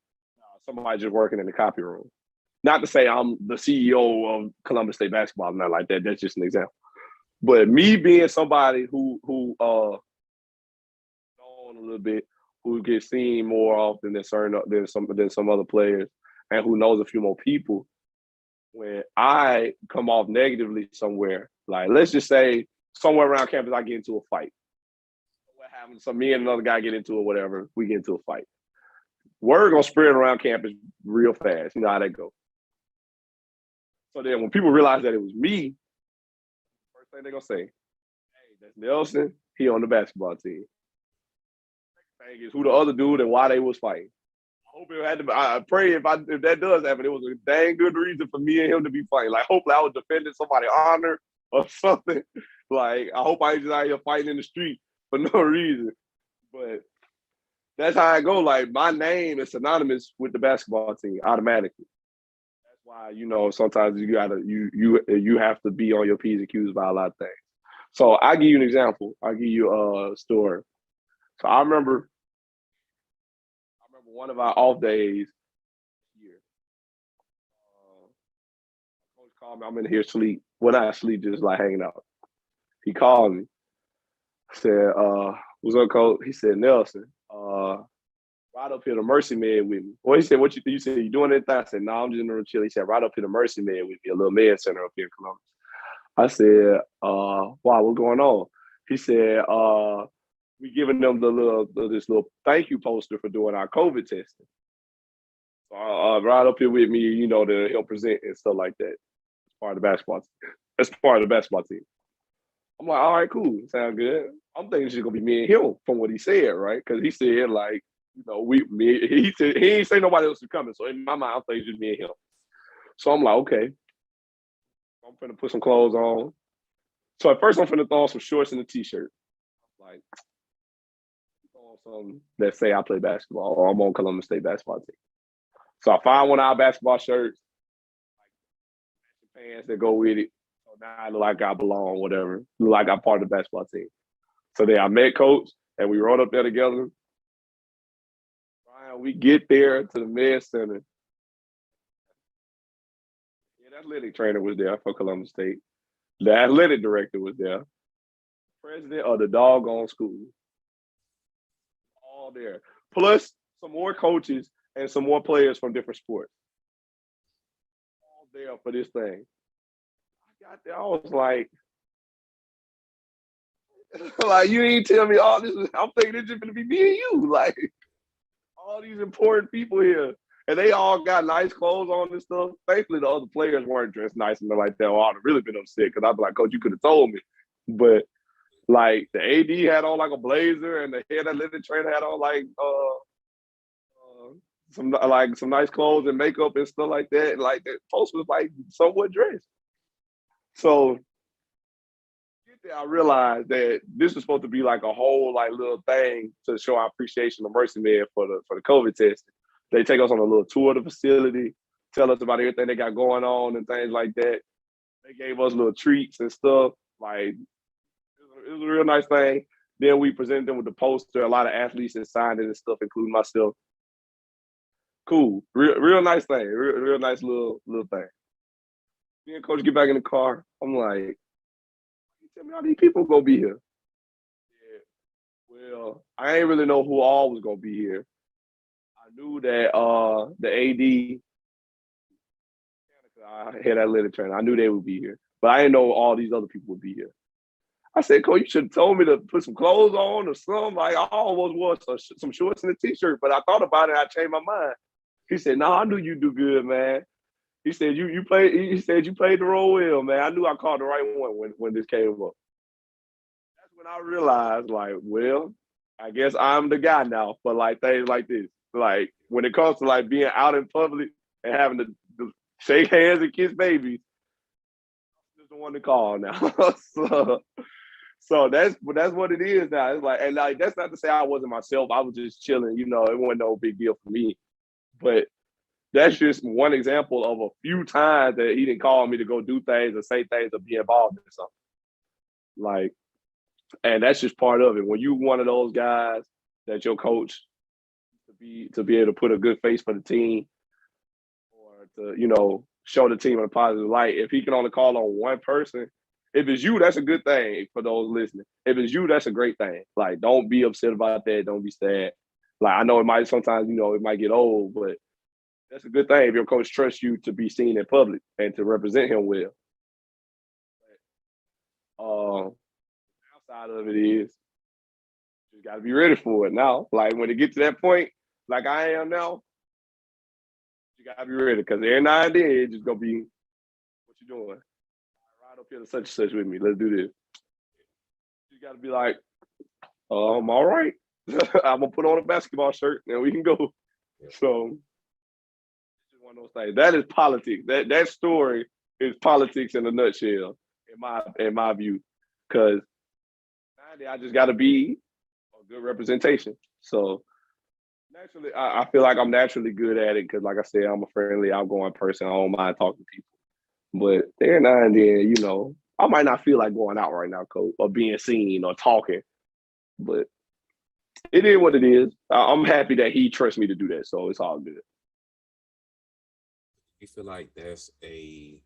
somebody just working in the copy room. Not to say I'm the CEO of Columbus State basketball, not like that. That's just an example. But me being somebody who known a little bit, who gets seen more often than some other players, and who knows a few more people, when I come off negatively somewhere, like let's just say somewhere around campus, I get into a fight. What happens? So me and another guy get into it, whatever. We get into a fight. Word gonna spread around campus real fast. You know how that goes. So then when people realize that it was me, first thing they're gonna say, hey, that's Nelson. He on the basketball team. Thing is who the other dude and why they was fighting. I hope it had to. I pray if that does happen, it was a dang good reason for me and him to be fighting. Like hopefully I was defending somebody's honor or something. Like I hope I ain't just out here fighting in the street for no reason. But that's how I go. Like my name is synonymous with the basketball team automatically. That's why sometimes you have to be on your P's and Q's about a lot of things. So I give you an example. I'll give you a story. So I remember one of our off days here. Coach called me. I'm in here sleep. Well, not sleep, just like hanging out. He called me. Said, what's up, coach? He said, Nelson, right up here to Mercy Man with me. Well, he said, what you said, you doing anything? I said, no, I'm just in the chill. He said, right up here to Mercy Man with me, a little med center up here in Columbus. I said, wow, what's going on? He said, we giving them this little thank you poster for doing our COVID testing. So right up here with me, to help present and stuff like that. It's part of the basketball team. That's part of the basketball team. I'm like, all right, cool. Sound good. I'm thinking it's just gonna be me and him from what he said, right? Because he said like, he said he ain't say nobody else is coming. So in my mind, I'm thinking it's just me and him. So I'm like, okay. I'm finna put some clothes on. So at first I'm finna throw on some shorts and a t-shirt. Like something that say I play basketball or I'm on Columbus State basketball team. So I find one of our basketball shirts, like pants that go with it. So now I look like I belong, whatever. Look like I'm part of the basketball team. So then I met coach and we rode up there together. We get there to the med center. Yeah, the athletic trainer was there for Columbus State. The athletic director was there. President of the doggone school. All there. Plus some more coaches and some more players from different sports. All there for this thing. I got there, I was like you ain't tell me all this. I'm thinking it's just gonna be me and you. Like all these important people here. And they all got nice clothes on and stuff. Thankfully, the other players weren't dressed nice and like that. Or I'd have really been upset because I'd be like, Coach, you could have told me. But like the AD had on like a blazer and the head athletic trainer had on like some nice clothes and makeup and stuff like that. And like that post was like somewhat dressed. So I realized that this was supposed to be like a whole like little thing to show our appreciation to Mercy Man for the COVID testing. They take us on a little tour of the facility, tell us about everything they got going on and things like that. They gave us little treats and stuff. Like it was a real nice thing. Then we presented them with the poster. A lot of athletes that signed it and stuff, including myself. Cool, real nice thing. Real nice little thing. Me and coach get back in the car. I'm like, tell me how these people gonna be here. Yeah. Well, I ain't really know who all was gonna be here. I knew that the AD, I had that little trainer. I knew they would be here, but I didn't know all these other people would be here. I said, Coach, you should have told me to put some clothes on or something. Like I almost wore some shorts and a t-shirt, but I thought about it. I changed my mind. He said, no, I knew you'd do good, man. He said you played. He said you played the role well, man. I knew I called the right one when this came up. That's when I realized, like, well, I guess I'm the guy now for like things like this. Like when it comes to like being out in public and having to shake hands and kiss babies, I'm just the one to call now. so that's what it is now. It's like, and like that's not to say I wasn't myself. I was just chilling. You know, it wasn't no big deal for me. But that's just one example of a few times that he didn't call me to go do things or say things or be involved in something. Like, and that's just part of it. When you one of those guys that your coach to be able to put a good face for the team or to, you know, show the team in a positive light. If he can only call on one person, if it's you, that's a good thing for those listening. If it's you, that's a great thing. Like, don't be upset about that. Don't be sad. Like, I know it might sometimes, you know, it might get old, but that's a good thing if your coach trusts you to be seen in public and to represent him well. Outside of it is you got to be ready for it now. Like when it gets to that point, like I am now, you got to be ready because every now and then it's just gonna be what you doing. Ride up here to such and such with me. Let's do this. You got to be like, all right. I'm gonna put on a basketball shirt and we can go. So it's one of those things. That is politics. That story is politics in a nutshell, in my view. Because I just got to be a good representation. So naturally, I feel like I'm naturally good at it because, like I said, I'm a friendly, outgoing person. I don't mind talking to people. But every now and then, you know, I might not feel like going out right now, coach, or being seen or talking. But it is what it is. I'm happy that he trusts me to do that, so it's all good. You feel like that's a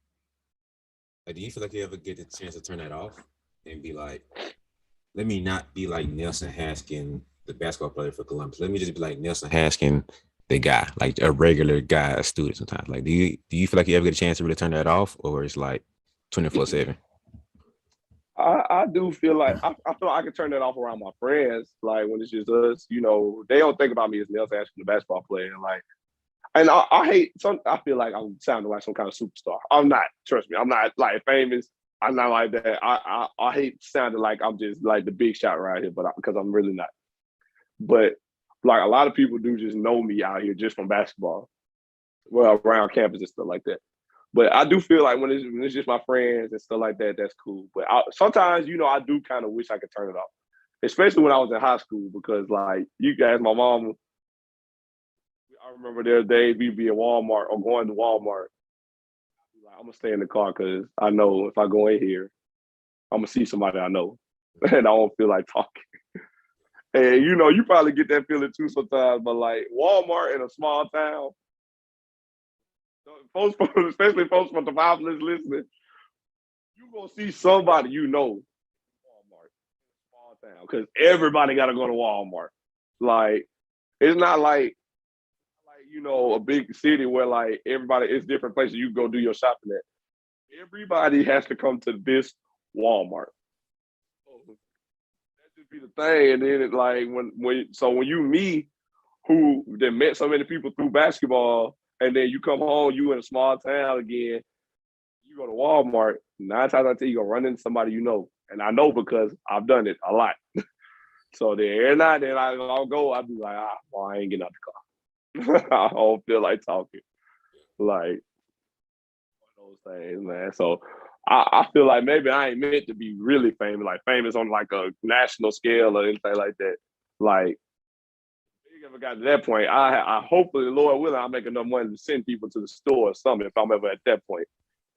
do you feel like you ever get the chance to turn that off and be like, let me not be like Nelson Haskin, the basketball player for Columbus. Let me just be like Nelson Haskin, the guy, like a regular guy, a student sometimes. Like, do you feel like you ever get a chance to really turn that off, or it's like 24/7? I do feel like I feel like I can turn that off around my friends. Like when it's just us, you know, they don't think about me as Nelson Haskin, the basketball player. Like, and I hate some. I feel like I'm sounding like some kind of superstar. I'm not. Trust me, I'm not like famous. I'm not like that. I hate sounding like I'm just like the big shot right here, but because I'm really not. But like a lot of people do just know me out here just from basketball, well around campus and stuff like that. But I do feel like when it's just my friends and stuff like that, that's cool. But sometimes, you know, I do kind of wish I could turn it off, especially when I was in high school because like you guys, my mom. I remember there days we'd be at Walmart or going to Walmart. I'm gonna stay in the car because I know if I go in here, I'm gonna see somebody I know, and I don't feel like talking. And you know, you probably get that feeling too sometimes. But like Walmart in a small town, folks, especially folks from the populace listening, you gonna see somebody you know. Walmart, small town, because everybody gotta go to Walmart. Like it's not like you know, a big city where like everybody, it's different places you go do your shopping at. Everybody has to come to this Walmart. So that just be the thing. And then it like when you meet who that met so many people through basketball, and then you come home, you in a small town again, you go to Walmart, 9 times out of 10 you gonna run into somebody you know. And I know because I've done it a lot. So then every night then I'll go, I'll be like, well, I ain't getting out the car. I don't feel like talking. Like one of those things, man. So I feel like maybe I ain't meant to be really famous, like famous on like a national scale or anything like that. Like if you ever got to that point, I hopefully, Lord willing, I'll make enough money to send people to the store or something if I'm ever at that point.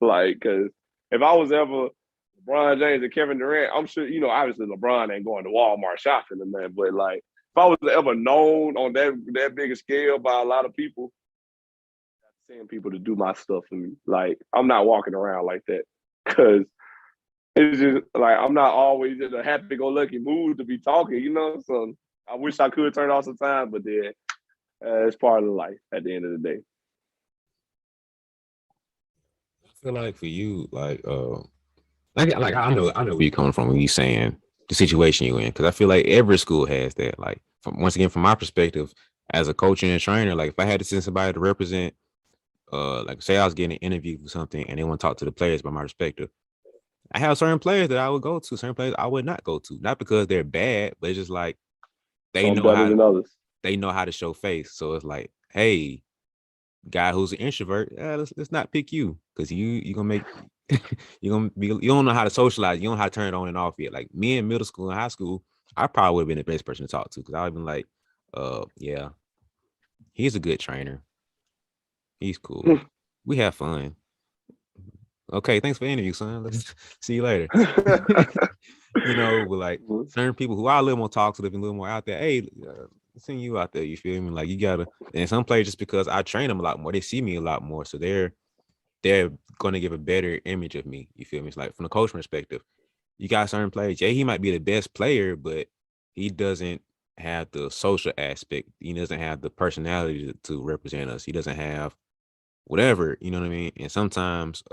Like, because if I was ever LeBron James and Kevin Durant, I'm sure, you know, obviously LeBron ain't going to Walmart shopping and that, but like if I was ever known on that big a scale by a lot of people, I'm seeing people to do my stuff for me. Like I'm not walking around like that because it's just like I'm not always in a happy-go-lucky mood to be talking, you know. So I wish I could turn off sometimes, but then it's part of life at the end of the day. I feel like for you, like I know where you're coming from when you saying the situation you're in, because I feel like every school has that. Like once again, from my perspective as a coach and a trainer, like if I had to send somebody to represent like say I was getting an interview for something and they want to talk to the players by my perspective. I have certain players that I would go to, certain players I would not go to. Not because they're bad, but it's just like they Some know better than others. how to show face. So it's like, hey, guy who's an introvert, let's not pick you because you gonna make you don't know how to socialize, you don't know how to turn it on and off yet. Like me in middle school and high school, I probably would have been the best person to talk to because I would have been like, yeah, he's a good trainer. He's cool. We have fun. Okay, thanks for the interview, son. Let's see you later. But like certain people who are a little more talkative and a little more out there, hey, seeing you out there, you feel me? Like you gotta, and some players just because I train them a lot more, they see me a lot more, so they're gonna give a better image of me. You feel me? It's like from the coach perspective, you got certain players. Yeah, he might be the best player, but he doesn't have the social aspect. He doesn't have the personality to represent us. He doesn't have whatever, you know what I mean? And sometimes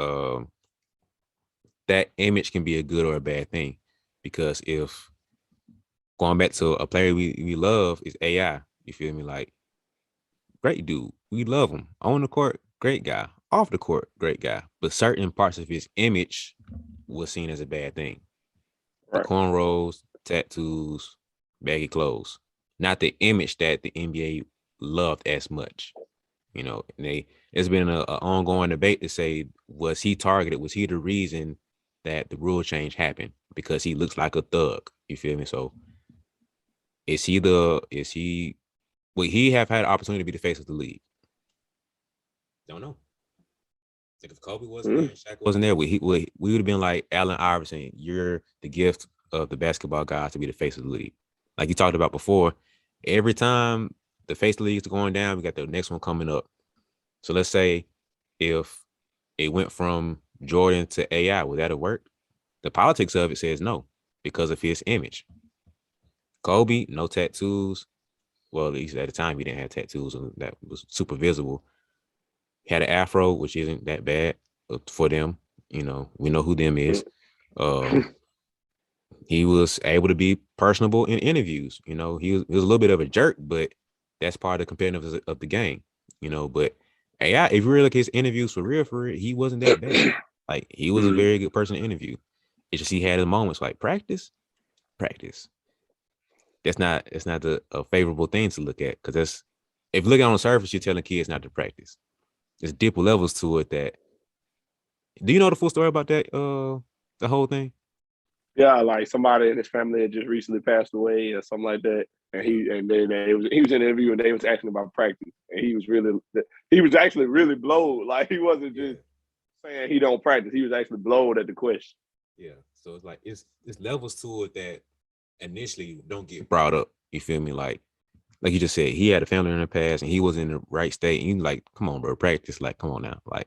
that image can be a good or a bad thing because if going back to a player we love is AI, you feel me? Like great dude, we love him on the court, great guy, off the court, great guy, but certain parts of his image was seen as a bad thing. The cornrows, tattoos, baggy clothes, not the image that the NBA loved as much. And it's been an ongoing debate to say, was he targeted? Was he the reason that the rule change happened? Because he looks like a thug. You feel me? So would he have had an opportunity to be the face of the league? Don't know. Like if Kobe wasn't there, Shaq wasn't there, we would have been like Allen Iverson. You're the gift of the basketball guys to be the face of the league. Like you talked about before, every time the face of the league is going down, we got the next one coming up. So let's say if it went from Jordan to AI, would that have worked? The politics of it says no because of his image. Kobe, no tattoos. Well, at least at the time he didn't have tattoos, and that was super visible. He had an afro, which isn't that bad for them. We know who them is. He was able to be personable in interviews. He was a little bit of a jerk, but that's part of the competitiveness of the game. But AI, if you really look at his interviews for real, he wasn't that bad. Like he was a very good person to interview. It's just he had his moments like practice. It's not a favorable thing to look at because if you look on the surface, you're telling kids not to practice. There's deeper levels to it. That do you know the full story about that? The whole thing. Yeah, like somebody in his family had just recently passed away or something like that, and he was in an interview and they was asking about practice, and he was actually really blowed. Like he wasn't just saying he don't practice; he was actually blowed at the question. Yeah, so it's like it's levels to it that initially don't get brought up. You feel me? Like you just said, he had a family in the past and he was in the right state. And you like, come on, bro, practice. Like, come on now. Like,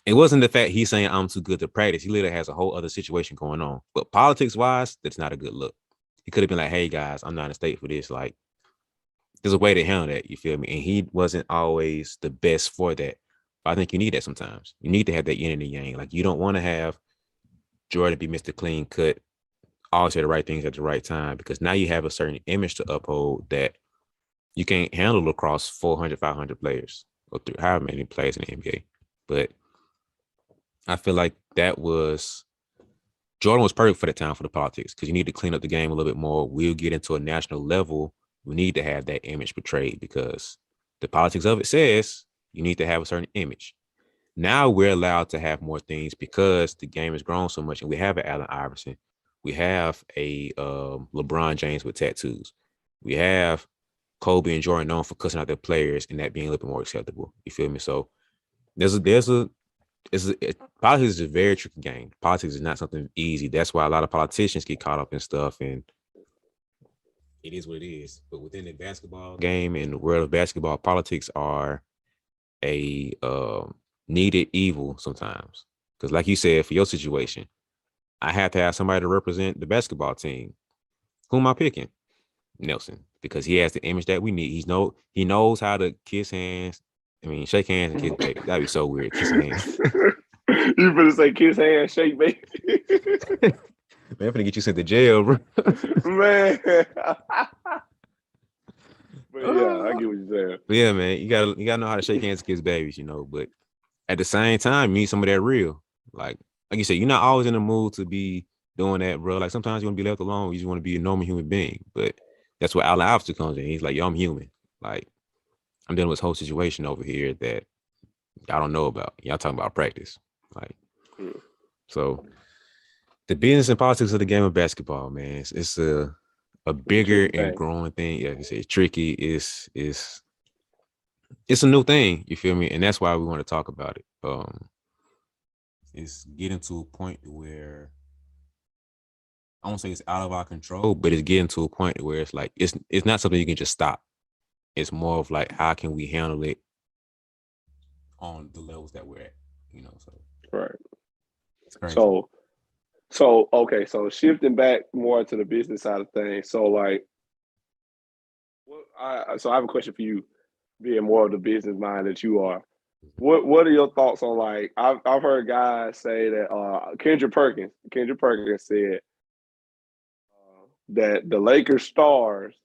it wasn't the fact he's saying I'm too good to practice. He literally has a whole other situation going on. But politics wise, that's not a good look. He could have been like, hey guys, I'm not in a state for this. Like, there's a way to handle that. You feel me? And he wasn't always the best for that. But I think you need that sometimes. You need to have that yin and the yang. Like, you don't want to have Jordan be Mr. Clean Cut, always say the right things at the right time, because now you have a certain image to uphold that you can't handle across 400, 500 players or however many players in the NBA. But I feel like Jordan was perfect for that time for the politics because you need to clean up the game a little bit more. We'll get into a national level. We need to have that image portrayed because the politics of it says you need to have a certain image. Now we're allowed to have more things because the game has grown so much, and we have an Allen Iverson. We have a LeBron James with tattoos. We have Kobe and Jordan known for cussing out their players and that being a little bit more acceptable. You feel me? So politics is a very tricky game. Politics is not something easy. That's why a lot of politicians get caught up in stuff, and it is what it is. But within the basketball game and the world of basketball, politics are a needed evil sometimes. Because like you said, for your situation, I have to have somebody to represent the basketball team. Who am I picking? Nelson, because he has the image that we need. He knows how to kiss hands. I mean, shake hands and kiss baby. That'd be so weird. Kiss hands. You better say kiss hands, shake baby. Man, I'm finna get you sent to jail, bro. Man. But yeah, I get what you're saying. But yeah, man, you gotta know how to shake hands with kids' babies, But at the same time, you need some of that real. Like you said, you're not always in the mood to be doing that, bro. Like sometimes you want to be left alone. You just want to be a normal human being. But that's where Allen Iverson comes in. He's like, yo, I'm human. Like I'm dealing with this whole situation over here that y'all don't know about. Y'all talking about practice. Like Mm. so the business and politics of the game of basketball, man. It's a It's a bigger tricky and thing. growing thing. Yeah, like I said, it's tricky. It's a new thing. You feel me? And that's why we want to talk about it. It's getting to a point where I won't say it's out of our control, but it's getting to a point where it's like it's not something you can just stop. It's more of like how can we handle it on the levels that we're at. So Right. it's crazy. So okay, so shifting back more to the business side of things. So like, so I have a question for you, being more of the business mind that you are. What are your thoughts on, like, I've heard guys say that Kendrick Perkins said that the Lakers stars,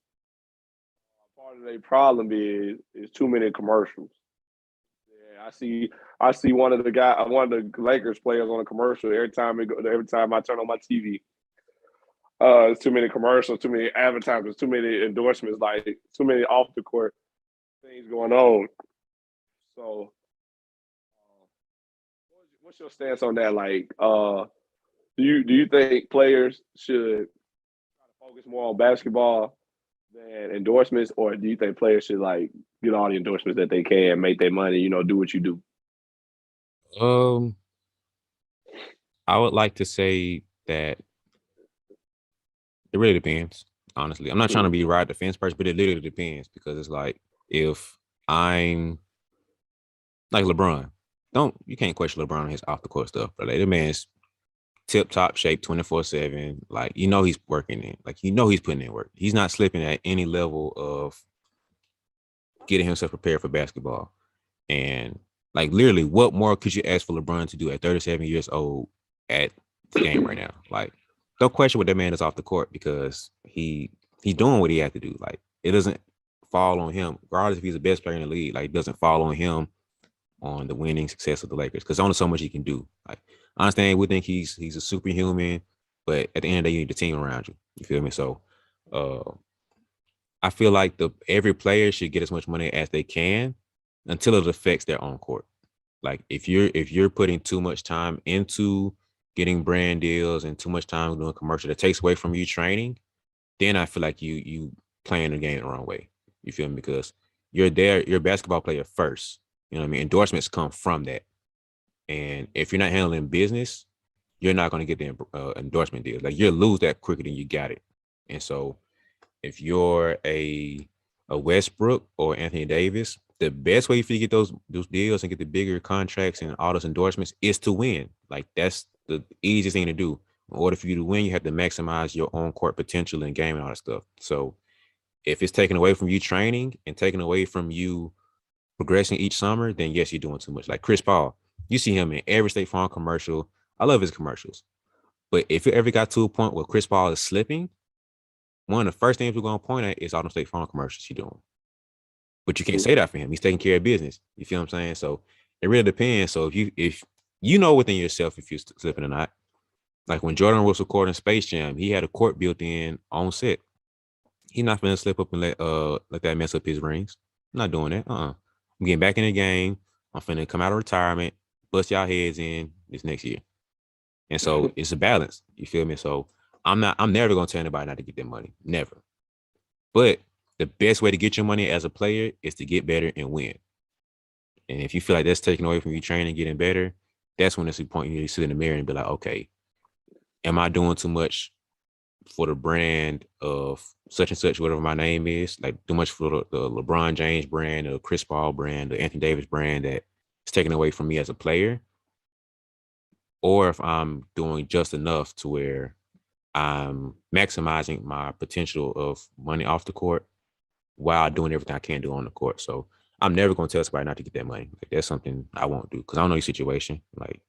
part of their problem is too many commercials. Yeah, I see one of the Lakers players on a commercial every time I turn on my TV. It's too many commercials, too many advertisements, too many endorsements, like too many off the court things going on. So, what's your stance on that? Like, do you think players should focus more on basketball than endorsements, or do you think players should like get all the endorsements that they can, make their money, do what you do? Um, I would like to say that it really depends. Honestly, I'm not trying to Mm. be right defense person, but it literally depends because it's like if I'm like LeBron, you can't question LeBron on his off the court stuff, but like the man's tip top shape 24/7. Like he's working in, like he's putting in work. He's not slipping at any level of getting himself prepared for basketball. And like literally, what more could you ask for LeBron to do at 37 years old at the game right now? Like, don't question what that man is off the court because he's doing what he had to do. Like, it doesn't fall on him, regardless if he's the best player in the league. Like, it doesn't fall on him on the winning success of the Lakers because only so much he can do. Like, I understand we think he's a superhuman, but at the end of the day, you need the team around you. You feel me? So, uh, I feel like every player should get as much money as they can until it affects their own court. Like if you're putting too much time into getting brand deals and too much time doing commercial that takes away from you training, then I feel like you playing the game the wrong way. You feel me? Because you're a basketball player first. You know what I mean? Endorsements come from that. And if you're not handling business, you're not going to get the endorsement deals. Like you'll lose that quicker than you got it. And so if you're a Westbrook or Anthony Davis, the best way for you to get those deals and get the bigger contracts and all those endorsements is to win. Like that's the easiest thing to do. In order for you to win, you have to maximize your own court potential and game and all that stuff. So if it's taken away from you training and taken away from you progressing each summer, then yes, you're doing too much. Like Chris Paul, you see him in every State Farm commercial. I love his commercials. But if it ever got to a point where Chris Paul is slipping, one of the first things we're gonna point at is all the State Farm commercials he's doing. But you can't say that for him. He's taking care of business. You feel what I'm saying? So it really depends. So if you know within yourself if you're slipping or not, like when Jordan was recording Space Jam, he had a court built in on set. He's not gonna slip up and let that mess up his rings. I'm not doing that. I'm getting back in the game. I'm finna come out of retirement, bust y'all heads in this next year. And so it's a balance. You feel me? So I'm never gonna tell anybody not to get their money. Never. But the best way to get your money as a player is to get better and win. And if you feel like that's taken away from you training and getting better, that's when it's the point you need to sit in the mirror and be like, okay, am I doing too much for the brand of such and such, whatever my name is? Like too much for the LeBron James brand, the Chris Paul brand, the Anthony Davis brand that is taken away from me as a player? Or if I'm doing just enough to where I'm maximizing my potential of money off the court while doing everything I can do on the court. So I'm never gonna tell somebody not to get that money. Like that's something I won't do because I don't know your situation. Like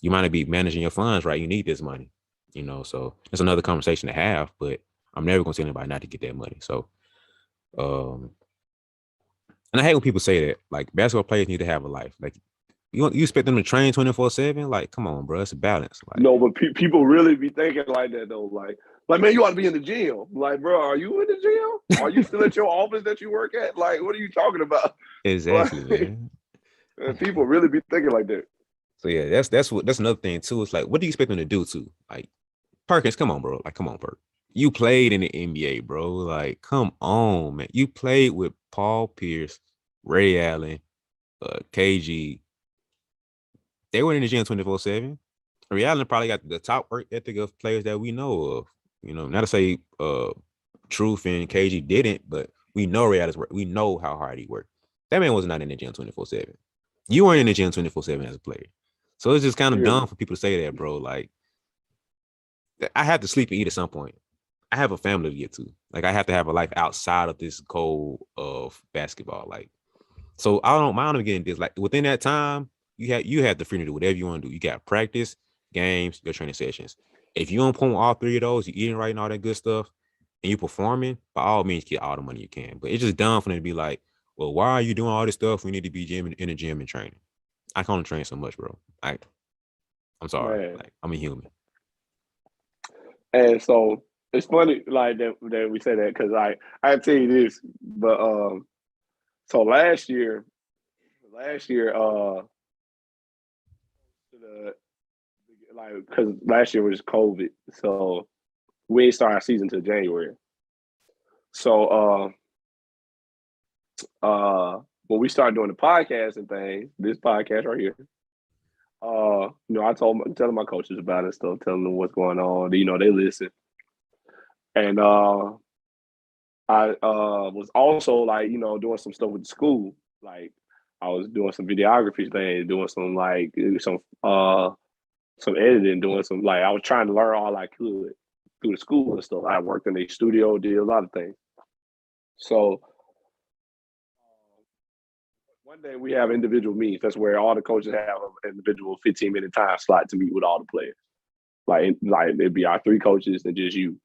you might not be managing your funds right. You need this money, So it's another conversation to have. But I'm never gonna tell anybody not to get that money. So And I hate when people say that. Like basketball players need to have a life. Like you expect them to train 24/7? Like, come on, bro. It's a balance. Like, No, but people really be thinking like that though. Like, man, you ought to be in the gym. Like, bro, are you in the gym? Are you still at your office that you work at? Like, what are you talking about? exactly, Like, man. people really be thinking like that. So yeah, that's another thing too. It's like, what do you expect them to do too? Like Perkins, come on, bro. Like, come on, Perk. You played in the NBA, bro. Like, come on, man. You played with Paul Pierce, Ray Allen, KG. They were in the gym 24/7. Ray Allen probably got the top work ethic of players that we know of. You know, not to say Truth and KG didn't, but we know Ray Allen's work. We know how hard he worked. That man was not in the gym 24/7. You weren't in the gym 24/7 as a player. So it's just kind of Yeah. dumb for people to say that, bro. Like, I have to sleep and eat at some point. I have a family to get to. Like, I have to have a life outside of this goal of basketball. Like, so I don't mind them getting this. Like, within that time, you have the freedom to do whatever you want to do. You got practice, games, your training sessions. If you don't pull all three of those, you eating right and all that good stuff, and you performing, by all means, get all the money you can. But it's just dumb for them to be like, well, why are you doing all this stuff? We need to be in the gym and training. I can only train so much, bro. I'm sorry. Man. Like, I'm a human. And so it's funny, like that we say that because I tell you this, but so last year, the, like because last year was COVID, so we ain't start our season till January. So when we started doing the podcast and things, this podcast right here, I telling my coaches about it and stuff, telling them what's going on. You know, they listen. And I was also like, doing some stuff with the school. Like I was doing some videography things, doing some editing, doing some like I was trying to learn all I could through the school and stuff. I worked in a studio, did a lot of things. So one day we have individual meetings. That's where all the coaches have an individual 15-minute time slot to meet with all the players. Like it'd be our three coaches and just you.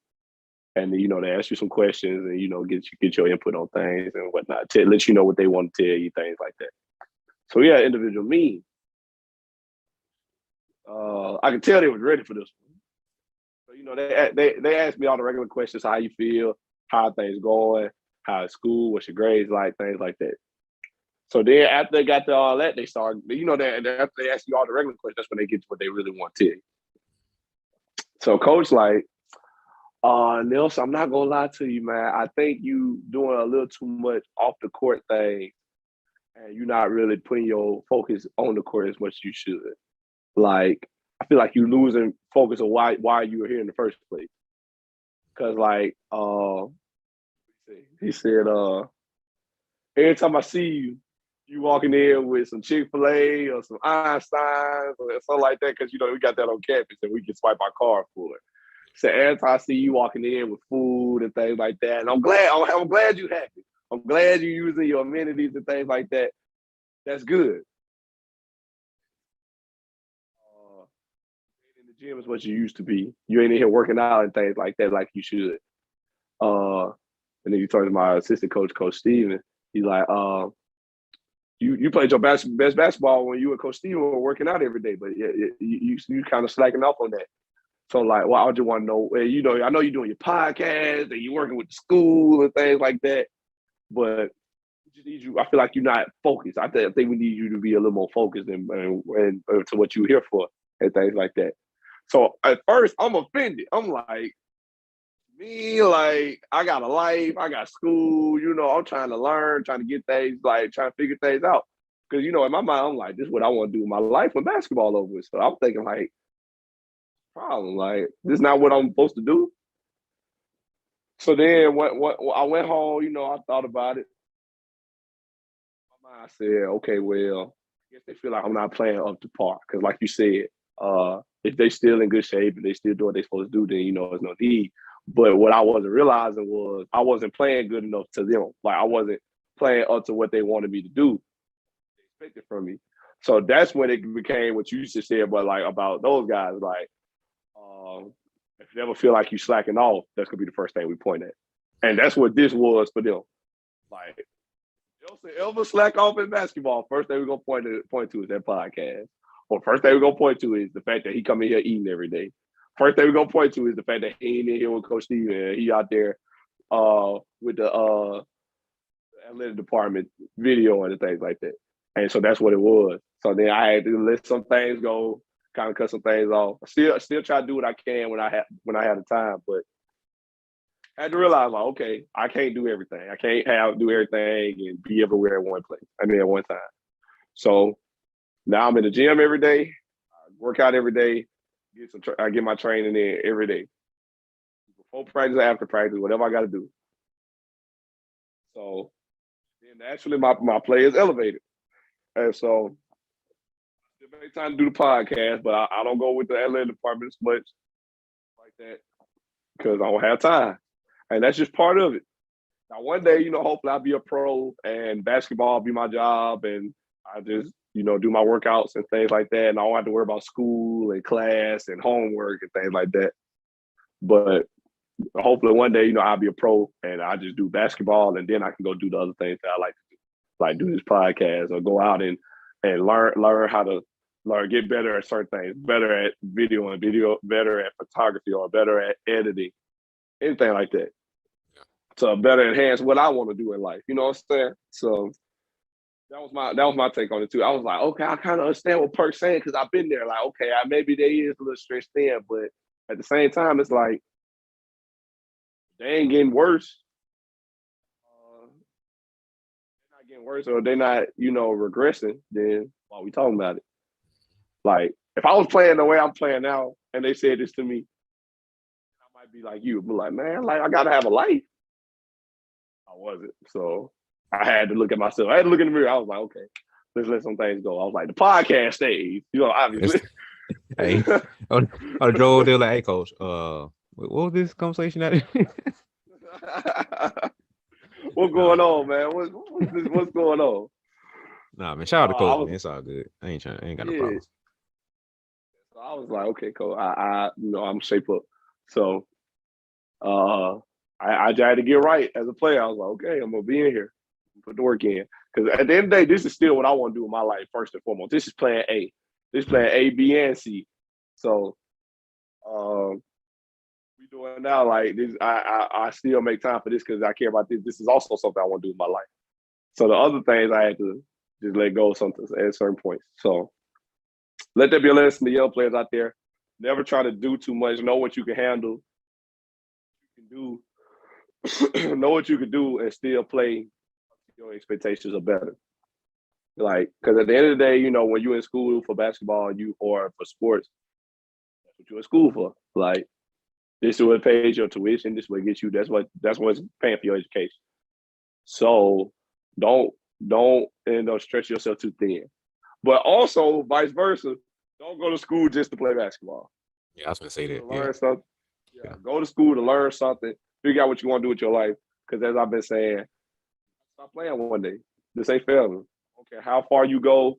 And they ask you some questions and get your input on things and whatnot to let you know what they want to tell you, things like that. So we had individual meetings. I could tell they was ready for this one. So they asked me all the regular questions: how you feel, how things going, how is school, what's your grades like, things like that. So then after they got to all that, they started. After they ask you all the regular questions, that's when they get to what they really want to tell you. So coach like, Nelson, I'm not gonna lie to you, man. I think you doing a little too much off the court thing, and you're not really putting your focus on the court as much as you should. Like, I feel like you're losing focus of why you were here in the first place. Cause like, he said, every time I see you, you walking in with some Chick-fil-A or some Einstein or something like that, because we got that on campus and we can swipe our card for it. So every time I see you walking in with food and things like that, and I'm glad you're happy. I'm glad you're using your amenities and things like that. That's good. In the gym is what you used to be. You ain't in here working out and things like that like you should. And then you talk to my assistant coach, Coach Steven. He's like, you played your best basketball when you and Coach Steven were working out every day, but you kind of slacking off on that. So like, well, I just want to know, I know you're doing your podcast and you're working with the school and things like that, but I feel like you're not focused. I think we need you to be a little more focused and to what you're here for and things like that. So at first, I'm offended. I'm like, like I got a life, I got school. I'm trying to learn, trying to get things, like trying to figure things out. Because in my mind, I'm like, this is what I want to do with my life when basketball over with. So I'm thinking like, problem. Like, this is not what I'm supposed to do. So then when I went home, I thought about it. My mind said, okay, well, I guess they feel like I'm not playing up to par. Because like you said, if they still in good shape and they still do what they're supposed to do, then there's no need. But what I wasn't realizing was I wasn't playing good enough to them. Like I wasn't playing up to what they wanted me to do. They expected from me. So that's when it became what you just said, but like about those guys, like if you ever feel like you slacking off, that's gonna be the first thing we point at. And that's what this was for them. Like, Ever slack off in basketball, first thing we're gonna point to is that podcast. Or first thing we're gonna point to is the fact that he come in here eating every day. First thing we're gonna point to is the fact that he ain't in here with Coach Steven. And he out there with the athletic department video and things like that. And so that's what it was. So then I had to let some things go, kind of cut some things off. Still try to do what I can when I had the time, but I had to realize, like, okay, I can't do everything. I can't do everything and be everywhere at one place. At one time. So now I'm in the gym every day, I work out every day, I get my training in every day. Before practice, after practice, whatever I got to do. So then naturally my play is elevated. And so it makes time to do the podcast, but I don't go with the athletic department as much like that because I don't have time. And that's just part of it. Now, one day, hopefully I'll be a pro and basketball will be my job and I just, do my workouts and things like that. And I don't have to worry about school and class and homework and things like that. But hopefully one day, I'll be a pro and I just do basketball and then I can go do the other things that I like to do, like do this podcast or go out and learn how to get better at certain things, better at video, better at photography or better at editing, anything like that. To better enhance what I want to do in life. You know what I'm saying? So that was my take on it too. I was like, okay, I kind of understand what Perk's saying because I've been there. Like, okay, maybe they is a little stretched thin, but at the same time, it's like they ain't getting worse. They're not getting worse, or they're not, regressing. Then why we talking about it? Like, if I was playing the way I'm playing now, and they said this to me, I might be like you, but like, man, like I gotta have a life. I wasn't. So I had to look at myself. I had to look in the mirror. I was like, okay, let's let some things go. I was like, the podcast stays, obviously. Hey, I drove there like, hey, coach, what was this conversation at? What's going on, man? What's going on? Nah, man, shout out to coach, man. It's all good. I ain't got no problems. So I was like, okay, cool. I'm shape up. So I tried to get right as a player. I was like, okay, I'm gonna be in here, put the work in. Because at the end of the day, this is still what I want to do in my life first and foremost. This is plan A. This is plan A, B, and C. So we doing now like this. I still make time for this because I care about this. This is also something I want to do in my life. So the other things I had to just let go of something at certain points. So let there be a lesson to young players out there. Never try to do too much. Know what you can handle. You can do. Know what you can do and still play. Your expectations are better. Like, because at the end of the day, when you're in school for basketball, or for sports, that's what you're in school for. Like, this is what pays your tuition. This is what gets you. That's what's paying for your education. So don't stretch yourself too thin. But also, vice versa, don't go to school just to play basketball. Yeah, I was gonna say that. Learn something. Yeah, go to school to learn something. Figure out what you want to do with your life. Because as I've been saying, stop playing one day. This ain't fair. Okay, how far you go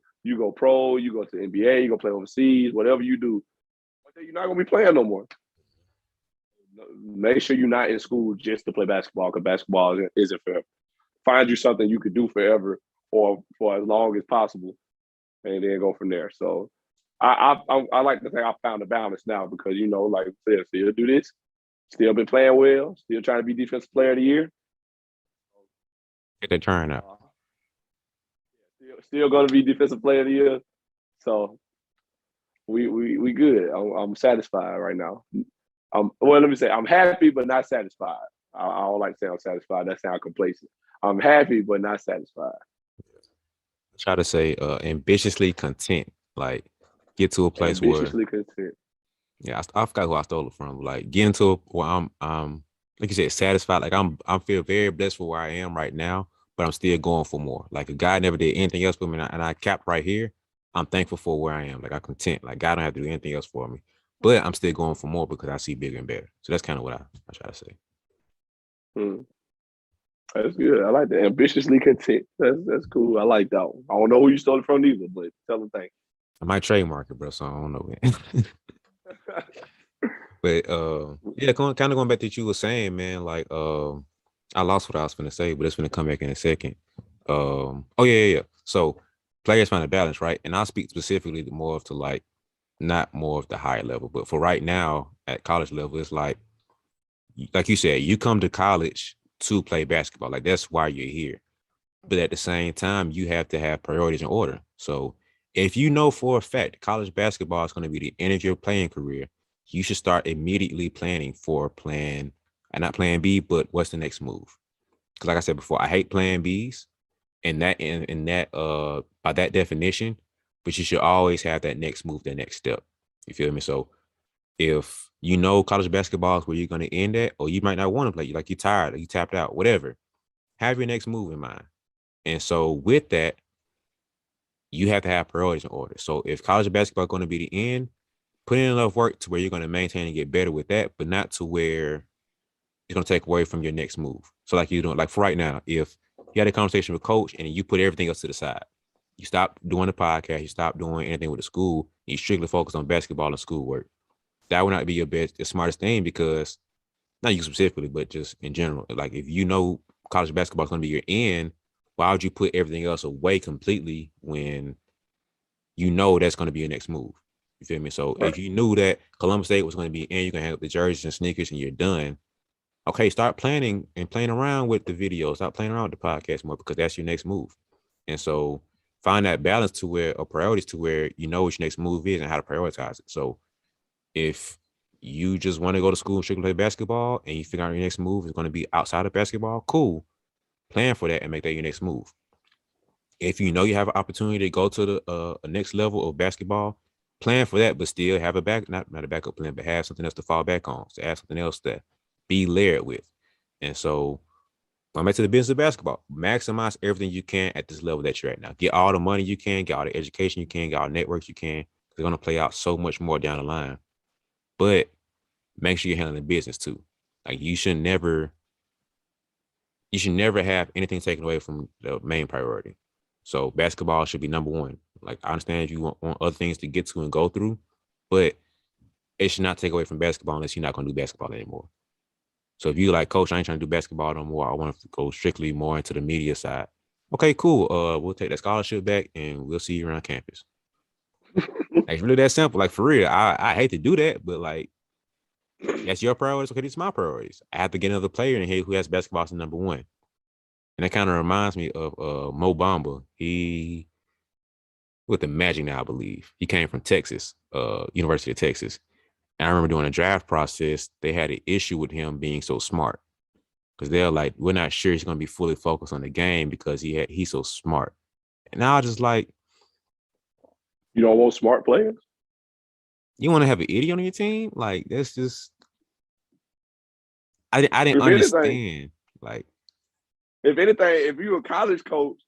pro, you go to the NBA, you go play overseas, whatever you do. One day you're not gonna be playing no more. Make sure you're not in school just to play basketball because basketball isn't fair. Find you something you could do forever or for as long as possible, and then go from there. So I like to say I found a balance now because like I said, still do this, still been playing well, still trying to be defensive player of the year. Get that turn up. Still going to be defensive player of the year. So we good. I'm satisfied right now. Let me say I'm happy but not satisfied. I don't like to say I'm satisfied. That sounds complacent. I'm happy but not satisfied. I try to say ambitiously content. Like get to a place ambitiously content. Yeah, I forgot who I stole it from. Like getting to where I'm like you said, satisfied. Like I feel very blessed for where I am right now, but I'm still going for more. Like if God never did anything else for me and I capped right here, I'm thankful for where I am. Like I'm content. Like God don't have to do anything else for me. But I'm still going for more because I see bigger and better. So that's kind of what I try to say. That's good. I like that. Ambitiously content. That's cool. I like that one. I don't know who you stole it from either, but tell them thanks. I might trademark it, bro, so I don't know, man. But yeah, kind of going back to what you were saying, man, like I lost what I was gonna say, but it's gonna come back in a second. Yeah. So players find a balance, right? And I'll speak specifically more of to like not more of the higher level, but for right now at college level, it's like you said, you come to college to play basketball. Like that's why you're here. But at the same time, you have to have priorities in order. So if you know for a fact college basketball is going to be the end of your playing career, you should start immediately planning for plan, and not plan B, but what's the next move? Because like I said before, I hate plan Bs, and that by that definition, but you should always have that next move, that next step. You feel me? So if you know college basketball is where you're going to end at, or you might not want to play, like you're tired, or you tapped out, whatever, have your next move in mind. And so with that, you have to have priorities in order. So if college basketball is going to be the end, put in enough work to where you're going to maintain and get better with that, but not to where it's going to take away from your next move. So like you doing, like for right now, if you had a conversation with coach and you put everything else to the side, you stop doing the podcast, you stop doing anything with the school, you strictly focus on basketball and schoolwork. That would not be your best, the smartest thing, because not you specifically, but just in general. Like if you know college basketball is going to be your end, why would you put everything else away completely when you know that's going to be your next move? You feel me? So Right. if you knew that Columbus State was going to be in, you're going to hang up the jerseys and sneakers and you're done. Okay, start planning and playing around with the videos. Start playing around with the podcast more, because that's your next move. And so find that balance to where, or priorities to where you know what your next move is and how to prioritize it. So if you just want to go to school and strictly play basketball and you figure out your next move is going to be outside of basketball, cool. Plan for that and make that your next move. If you know you have an opportunity to go to the next level of basketball, plan for that, but still have a not a backup plan, but have something else to fall back on. To have something else to be layered with. And so going back to the business of basketball, maximize everything you can at this level that you're at now. Get all the money you can, get all the education you can, get all the networks you can. They're going to play out so much more down the line. But make sure you're handling business too. Like you should never have anything taken away from the main priority. So basketball should be number one. Like I understand if you want other things to get to and go through, but it should not take away from basketball unless you're not going to do basketball anymore. So if you like, coach, I ain't trying to do basketball no more. I want to go strictly more into the media side. Okay, cool. We'll take that scholarship back and we'll see you around campus. Like, it's really that simple. Like for real, I hate to do that, but like that's your priorities. Okay, these are my priorities. I have to get another player in here who has basketball as number one. And that kind of reminds me of Mo Bamba. He with the Magic now, I believe. He came from Texas, University of Texas. And I remember during the draft process, they had an issue with him being so smart. Because they're like, we're not sure he's gonna be fully focused on the game because he's so smart. And I was just like, You don't want smart players? you want to have an idiot on your team? Like that's just I didn't If anything, understand. Like, if you a college coach,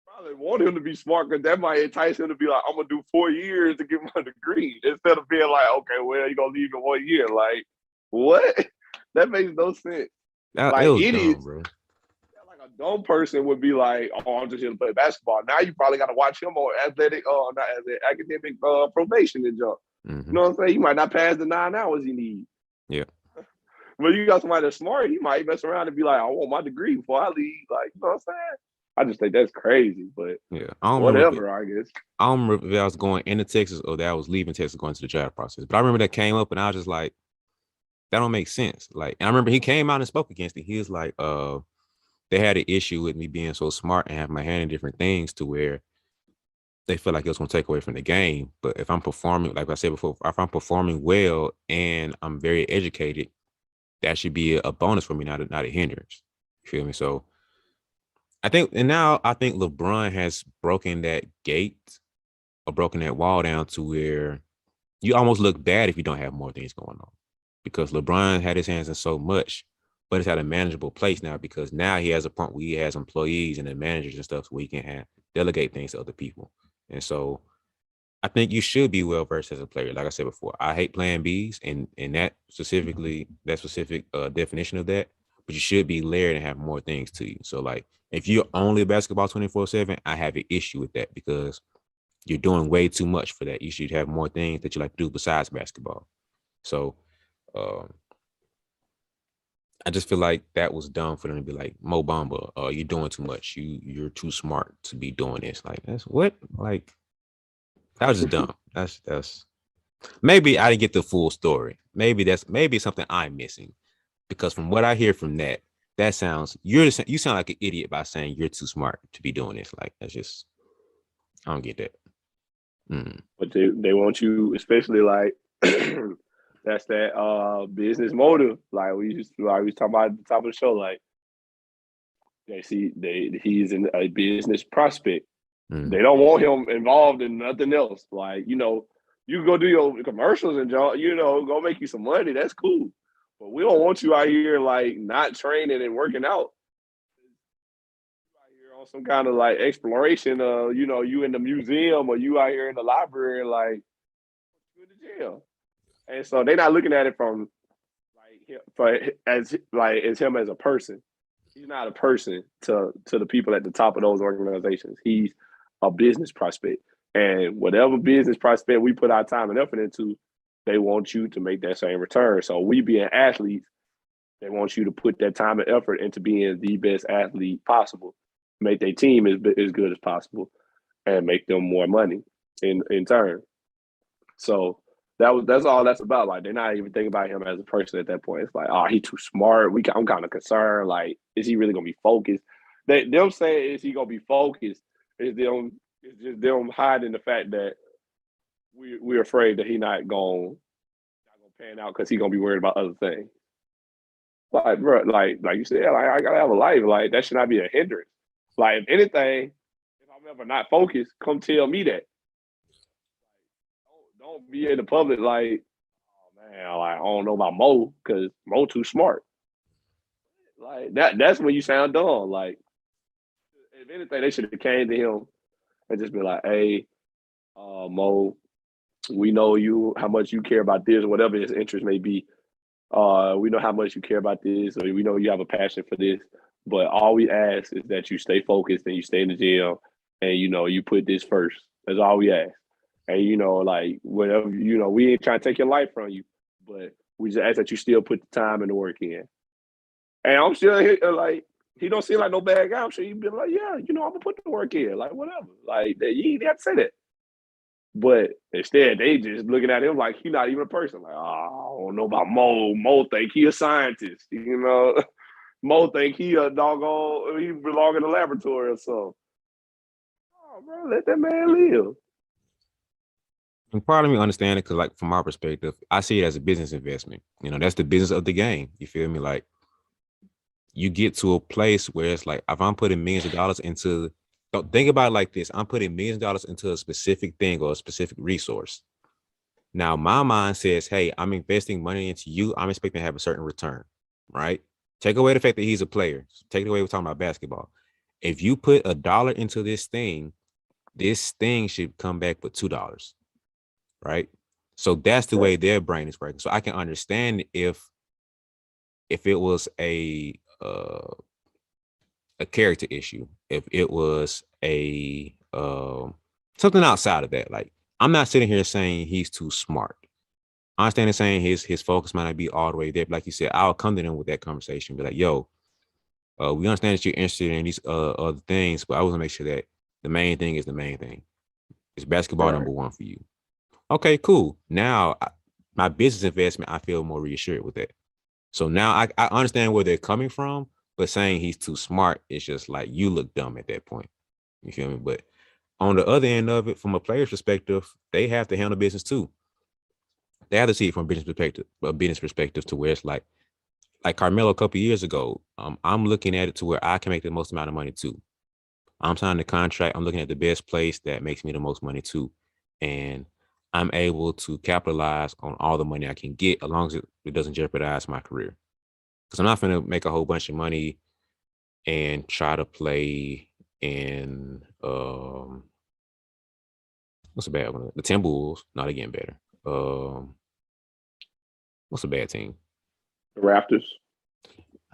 probably want him to be smart because that might entice him to be like, I'm gonna do 4 years to get my degree instead of being like, okay, well, you're gonna leave in 1 year. Like, what? That makes no sense. it Like was dumb, idiots, bro. like a dumb person would be like, oh, I'm just here to play basketball. Now you probably gotta watch him on athletic, not athletic, academic probation and jump. You Mm-hmm. know what I'm saying? You might not pass the 9 hours you need. Yeah. But you got somebody that's smart, he might mess around and be like, I want my degree before I leave. Like, you know what I'm saying? I just think that's crazy, but Yeah. whatever, I guess. I don't remember if I was going into Texas or that I was leaving Texas going to the draft process. But I remember that came up and I was just like, that don't make sense. Like, and I remember he came out and spoke against it. He was like, they had an issue with me being so smart and having my hand in different things to where they feel like it was going to take away from the game. But if I'm performing, like I said before, if I'm performing well and I'm very educated, that should be a bonus for me, not a hindrance. You feel me? So I think LeBron has broken that gate or broken that wall down to where you almost look bad if you don't have more things going on. Because LeBron had his hands in so much, but it's at a manageable place now because now he has a point where he has employees and the managers and stuff where he can delegate things to other people. And so I think you should be well versed as a player. Like I said before, I hate playing Bs and that specific definition of that, but you should be layered and have more things to you. So like if you're only basketball 24/7, I have an issue with that because you're doing way too much for that. You should have more things that you like to do besides basketball. So um, I just feel like that was dumb for them to be like, Mo Bamba, you're doing too much. You're too smart to be doing this. Like, that's what? Like, that was just dumb. That's maybe I didn't get the full story. Maybe something I'm missing. Because from what I hear from that sounds you sound like an idiot by saying you're too smart to be doing this. Like, that's just I don't get that. But they want you, especially like that's that business motive. Like we was talking about at the top of the show, like he's in a business prospect. They don't want him involved in nothing else. Like, you know, you can go do your commercials and go make you some money. That's cool. But we don't want you out here like not training and working out. Out here on some kind of like exploration. You in the museum or you out here in the library, like you in the jail. And so they're not looking at it from as him as a person. He's not a person to the people at the top of those organizations. He's a business prospect. And whatever business prospect we put our time and effort into, they want you to make that same return. So we being athletes, they want you to put that time and effort into being the best athlete possible, make their team as good as possible, and make them more money in turn. So that's all that's about. Like, they're not even thinking about him as a person at that point. It's like, oh, he too smart. I'm kind of concerned. Like, is he really gonna be focused? Them saying is he gonna be focused is just them hiding the fact that we're afraid that he not gonna pan out because he's gonna be worried about other things. Like, bro, like you said, like, I gotta have a life. Like, that should not be a hindrance. Like, if anything, if I'm ever not focused, come tell me that. Don't be in the public like, oh man, like, I don't know about Mo because Mo too smart. Like, that's when you sound dumb. Like, if anything, they should have came to him and just be like, hey, Mo, we know how much you care about this, whatever his interest may be. We know how much you care about this, or we know you have a passion for this. But all we ask is that you stay focused and you stay in the gym and you put this first. That's all we ask. And like, whatever, we ain't trying to take your life from you, but we just ask that you still put the time and the work in. And I'm still like, he don't seem like no bad guy. I'm sure he'd be like, yeah, I'm gonna put the work in, like, whatever. Like, you ain't have to say that. But instead, they just looking at him like he's not even a person. Like, oh, I don't know about Mo. Mo think he a scientist. Mo think he a doggone, he belong in the laboratory or something. Oh, bro, let that man live. And part of me understand it because, like, from my perspective, I see it as a business investment. That's the business of the game. You feel me? Like, you get to a place where it's like, if I'm putting millions of dollars into, don't think about it like this. I'm putting millions of dollars into a specific thing or a specific resource. Now, my mind says, hey, I'm investing money into you. I'm expecting to have a certain return, right? Take away the fact that he's a player. Take it away, we're talking about basketball. If you put $1 into this thing should come back with $2, right? So that's the way their brain is working. So I can understand if it was a character issue, if it was a something outside of that. Like, I'm not sitting here saying he's too smart. I understand saying his focus might not be all the way there. But like you said, I'll come to them with that conversation, be like, yo, we understand that you're interested in these other things, but I want to make sure that the main thing is the main thing. It's basketball number one for you. Okay, cool. Now, my business investment, I feel more reassured with that. So now I understand where they're coming from, but saying he's too smart is just like, you look dumb at that point. You feel me? But on the other end of it, from a player's perspective, they have to handle business too. They have to see it from a business perspective to where it's like Carmelo a couple of years ago. I'm looking at it to where I can make the most amount of money too. I'm signing the contract. I'm looking at the best place that makes me the most money too. And I'm able to capitalize on all the money I can get as long as it doesn't jeopardize my career. Because I'm not going to make a whole bunch of money and try to play in what's a bad one? The Timberwolves. Not again better. What's a bad team? The Raptors.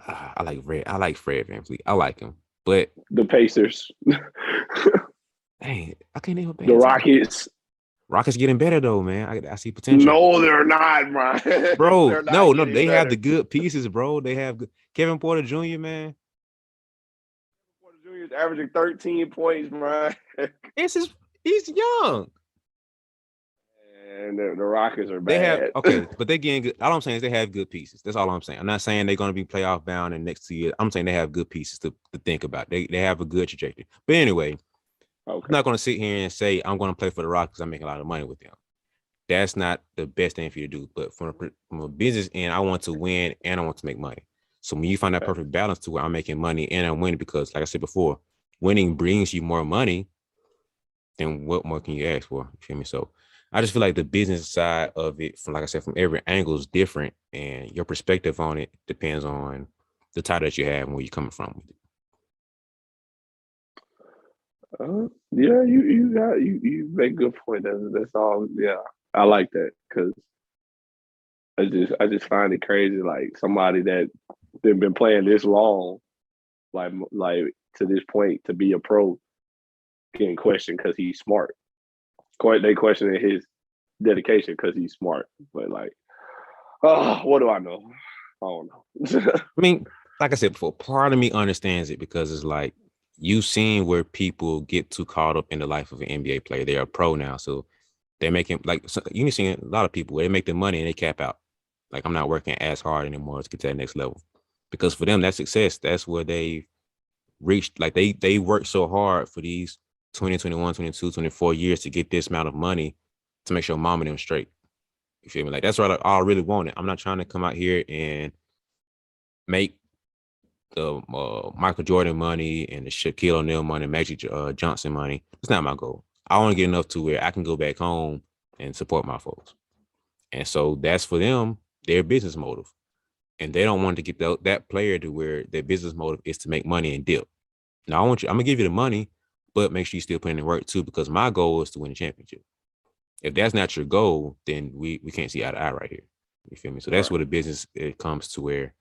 I like Fred VanVleet. I like him, but the Pacers. Dang, I can't name a bad The team. Rockets. Rockets getting better though, man. I see potential. No, they're not, Brian. Bro, They're not no, getting they have better. the good pieces, bro. They have Kevin Porter Jr., man. Porter Jr. is averaging 13 points, Brian. He's young. And the Rockets are They have bad. but they're getting good. All I'm saying is they have good pieces. That's all I'm saying. I'm not saying they're going to be playoff bound in the next 2 years. I'm saying they have good pieces to think about. They have a good trajectory. But anyway, I'm not going to sit here and say I'm going to play for the Rockets. I'm making a lot of money with them. That's not the best thing for you to do. But from a business end, I want to win and I want to make money. So when you find that perfect balance to where I'm making money and I'm winning, because like I said before, winning brings you more money, then what more can you ask for? You feel me? So I just feel like the business side of it, from like I said, from every angle is different, and your perspective on it depends on the title that you have and where you're coming from. Yeah, you make a good point. That's all. Yeah, I like that because I just find it crazy. Like somebody that they've been playing this long, like to this point, to be a pro, getting questioned because he's smart. They questioning his dedication because he's smart. But like, oh, what do I know? I don't know. I mean, like I said before, part of me understands it because it's like you've seen where people get too caught up in the life of an NBA player. They're a pro now, so they're making you see a lot of people where they make their money and they cap out. Like, I'm not working as hard anymore to get to that next level, because for them that's success. That's where they reached. Like they worked so hard for these 20, 21, 22, 24 years to get this amount of money to make sure mom and them straight. You feel me? Like, that's what I really wanted. I'm not trying to come out here and make the Michael Jordan money and the Shaquille O'Neal money, Magic Johnson money. It's not my goal. I want to get enough to where I can go back home and support my folks. And so that's for them, their business motive. And they don't want to get that player to where their business motive is to make money and dip. Now, I'm going to give you the money, but make sure you still put in the work too, because my goal is to win the championship. If that's not your goal, then we can't see eye to eye right here. You feel me? So that's where the business, it comes to where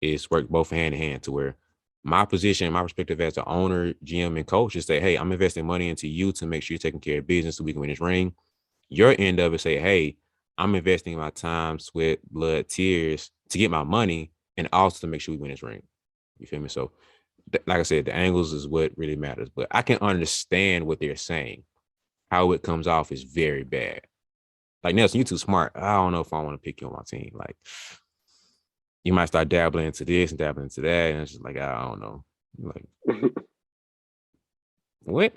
it's work both hand in hand, to where my position, my perspective as the owner, GM, and coach is say, hey, I'm investing money into you to make sure you're taking care of business so we can win this ring. Your end of it say, hey, I'm investing my time, sweat, blood, tears to get my money and also to make sure we win this ring. You feel me? So like I said, the angles is what really matters, but I can understand what they're saying. How it comes off is very bad. Like, Nelson, you're too smart. I don't know if I want to pick you on my team. Like, you might start dabbling into this and dabbling into that, and it's just like, I don't know. Like, what?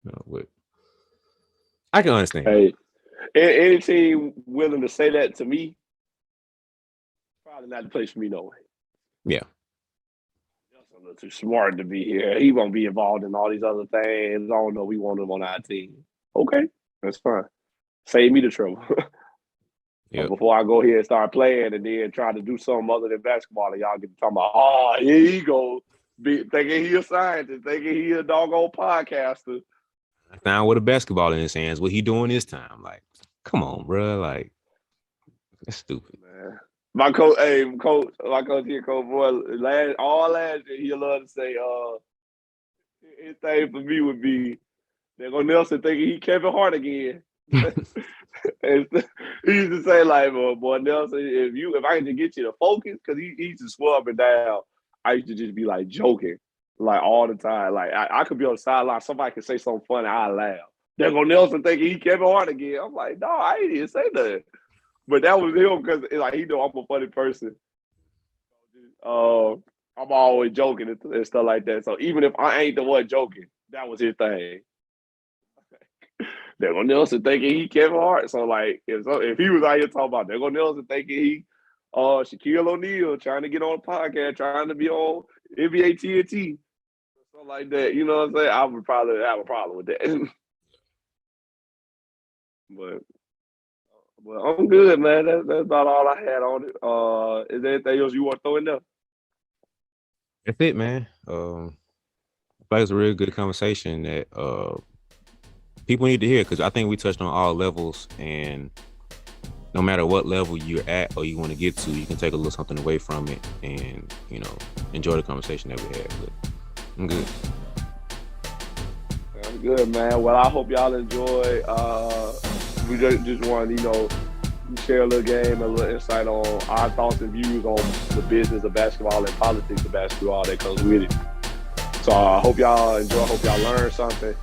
No, what? I can understand. Hey, any team willing to say that to me, probably not the place for me, no way. Yeah. Justin too smart to be here. He won't be involved in all these other things. I don't know. We want him on our team. Okay, that's fine. Save me the trouble. Yep. Before I go here and start playing and then try to do something other than basketball, and y'all get talking about, oh, here he goes, thinking he a scientist, thinking he a doggone podcaster. Now with a basketball in his hands, what he doing this time? Like, come on, bro. Like, that's stupid. Man. My coach here, Coach Boy, last year, he loved to say, his thing for me would be, they're going Nelson thinking he Kevin Hart again. And he used to say, like, well, boy, Nelson, if I can just get you to focus, because he used to swear up and down, I used to just be like joking, like all the time. Like I could be on the sideline, somebody could say something funny, I laugh. There go Nelson thinking he Kevin Hart again. I'm like, no, I ain't even say that. But that was him because like he know I'm a funny person. I'm always joking and stuff like that. So even if I ain't the one joking, that was his thing. There go Nelson thinking he Kevin Hart. So like if he was out here talking about there go Nelson thinking he Shaquille O'Neal trying to get on a podcast, trying to be on NBA TNT, something like that. You know what I'm saying? I would probably have a problem with that. But I'm good, man. That's about all I had on it. Is there anything else you want to throw in there? That's it, man. That was a really good conversation that people need to hear, because I think we touched on all levels, and no matter what level you're at or you want to get to, you can take a little something away from it and, enjoy the conversation that we had. But I'm good. I'm good, man. Well, I hope y'all enjoy we just want to, share a little game, a little insight on our thoughts and views on the business of basketball and politics of basketball that comes with it. So I hope y'all enjoy. Hope y'all learned something,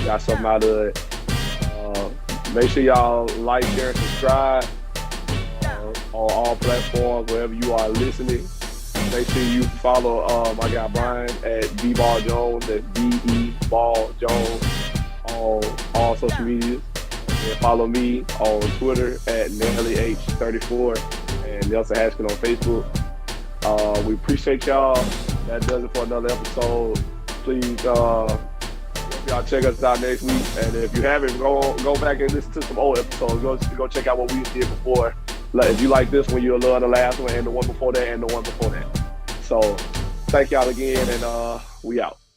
got something out of it. Make sure y'all like, share, and subscribe on all platforms, wherever you are listening. Make sure you follow my guy Brian at BeBall Jones, that's BeBall Jones, on all social media. And follow me on Twitter at NellyH34 and Nelson Haskins on Facebook. We appreciate y'all. That does it for another episode. Please, y'all check us out next week. And if you haven't, go back and listen to some old episodes. Go check out what we did before. If you like this one, you'll love the last one and the one before that and the one before that. So thank y'all again, and we out.